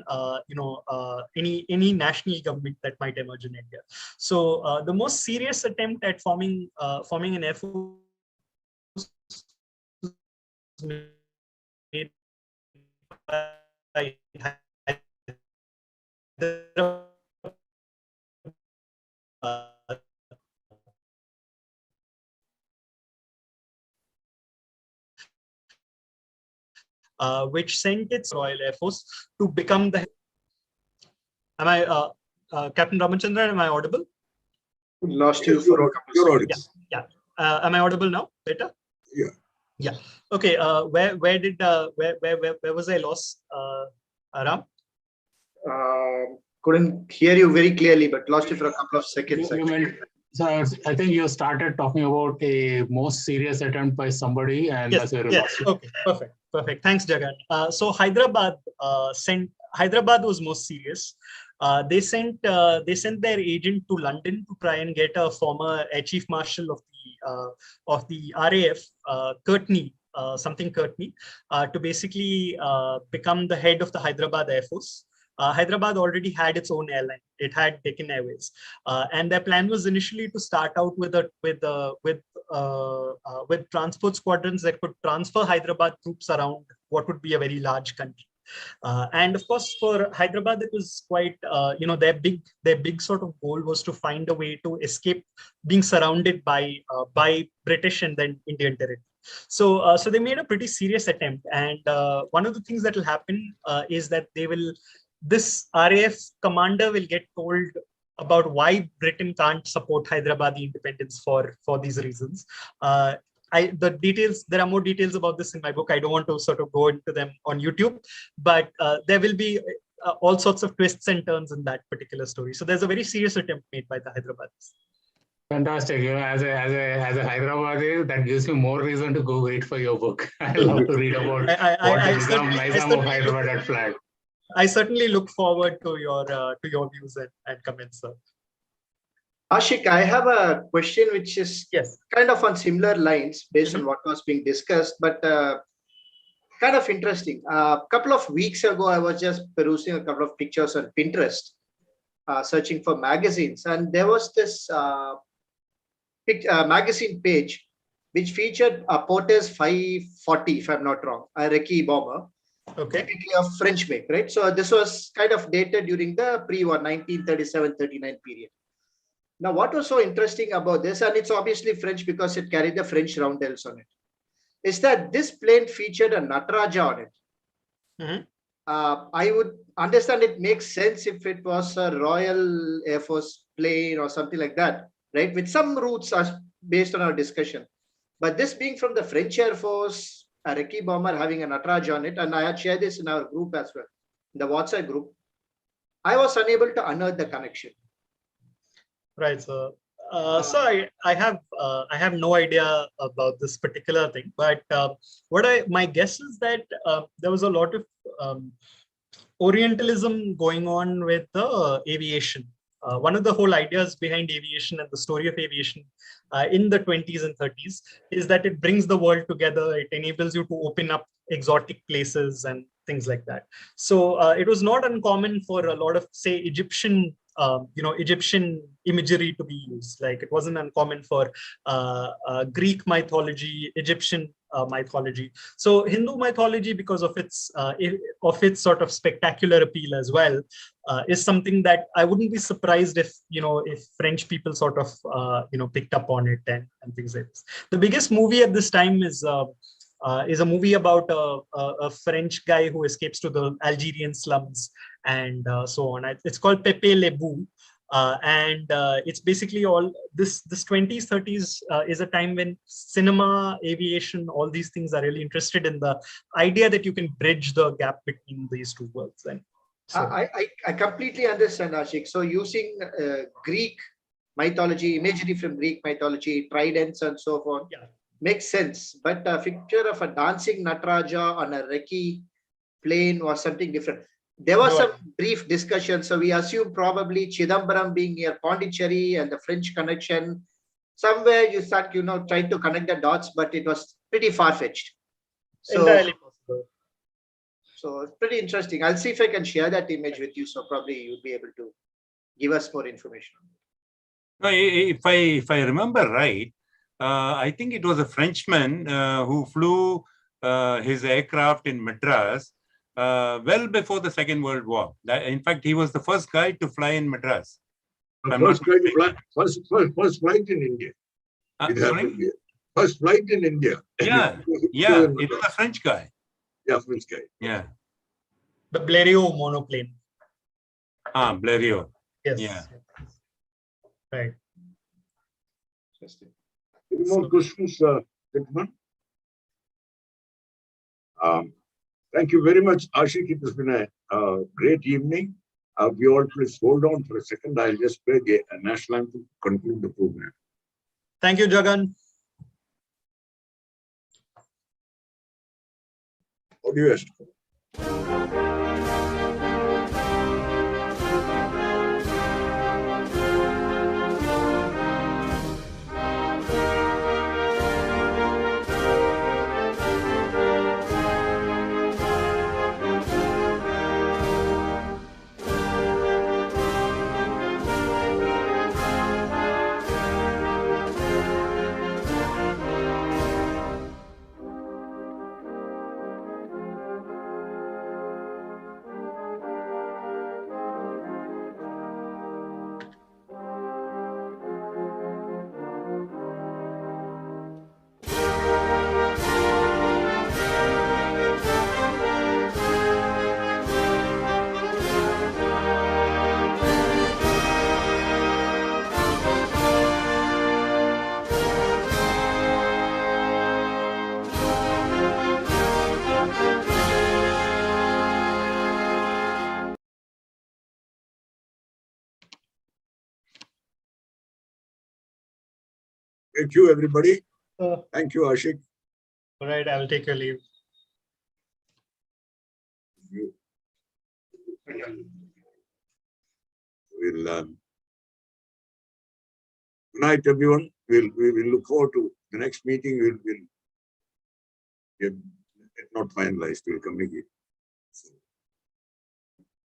any national government that might emerge in India. So the most serious attempt at forming an air force made by which sent its Royal Air Force to become the. Am I, Captain Ramachandran? Am I audible? Lost you for a couple of seconds. Yeah. Am I audible now? Better? Yeah. Yeah. Okay. Where was I lost, Ram? Couldn't hear you very clearly, but lost you for a couple of seconds. So I think you started talking about a most serious attempt by somebody, and yes, that's yes. Okay, perfect. Thanks, Jagan. So Hyderabad was most serious. They sent their agent to London to try and get a former Air Chief Marshal of the RAF, Courtney, to basically become the head of the Hyderabad Air Force. Hyderabad already had its own airline. It had Deccan Airways, and their plan was initially to start out with transport squadrons that could transfer Hyderabad troops around what would be a very large country. And of course, for Hyderabad, it was quite their big sort of goal was to find a way to escape being surrounded by British and then Indian territory. So they made a pretty serious attempt, and one of the things that will happen is that this RAF commander will get told about why Britain can't support Hyderabadi independence for these reasons. There are more details about this in my book. I don't want to sort of go into them on YouTube, but there will be all sorts of twists and turns in that particular story. So there's a very serious attempt made by the Hyderabadis. Fantastic. As a Hyderabadi, that gives me more reason to go wait for your book. I love to read about Nizam of Hyderabad at flag. I certainly look forward to your views and comments, sir. Ashik, I have a question which is kind of on similar lines based on what was being discussed, but kind of interesting. A couple of weeks ago, I was just perusing a couple of pictures on Pinterest, searching for magazines, and there was this magazine page which featured a Porter's 540, if I'm not wrong, a Recce bomber. Okay. Typically of French make, right? So this was kind of dated during the pre-war 1937-39 period. Now, what was so interesting about this, and it's obviously French because it carried the French roundels on it, is that this plane featured a Nataraja on it. Mhm. I would understand it makes sense if it was a Royal Air Force plane or something like that, right? With some routes as based on our discussion. But this being from the French Air Force, a Recce bomber having a Nataraja on it, and I had shared this in our group as well, the WhatsApp group, I was unable to unearth the connection. Right. So, I have no idea about this particular thing, but my guess is that there was a lot of Orientalism going on with the aviation. One of the whole ideas behind aviation and the story of aviation in the 20s and 30s is that it brings the world together. It enables you to open up exotic places and things like that. So it was not uncommon for a lot of, say, Egyptian imagery to be used. Like it wasn't uncommon for Greek mythology, Egyptian mythology. So Hindu mythology, because of its sort of spectacular appeal as well, is something that I wouldn't be surprised if French people sort of picked up on it and things like this. The biggest movie at this time is a movie about a French guy who escapes to the Algerian slums and so on. It's called Pepe Le Bou. And it's basically all this 20s 30s is a time when cinema, aviation, all these things are really interested in the idea that you can bridge the gap between these two worlds. And so, I completely understand, Ashik. So using Greek mythology, imagery from Greek mythology, tridents and so on, yeah, makes sense. But a picture of a dancing Nataraja on a Recce plane was something different. There was some brief discussion. So we assume probably Chidambaram being near Pondicherry and the French connection. Somewhere you start, trying to connect the dots, but it was pretty far-fetched. So, entirely possible. So it's pretty interesting. I'll see if I can share that image with you. So probably you'll be able to give us more information. No, if I remember right, I think it was a Frenchman who flew his aircraft in Madras well before the Second World War. In fact, he was the first guy to fly in Madras. First flight in India. Sorry? First flight in India. Yeah, it was a French guy. Yeah, French guy. Yeah. The Blériot monoplane. Blériot. Yes. Yeah. Right. Interesting. Any more questions, gentlemen? Thank you very much, Ashik. It has been a great evening. We all please hold on for a second. I'll just play a national anthem to conclude the program. Thank you, Jagan. Audio est. Thank you, everybody. Thank you, Ashik. All right, I will take your leave. We'll good night, everyone. We will look forward to the next meeting. We'll not finalized. We'll communicate.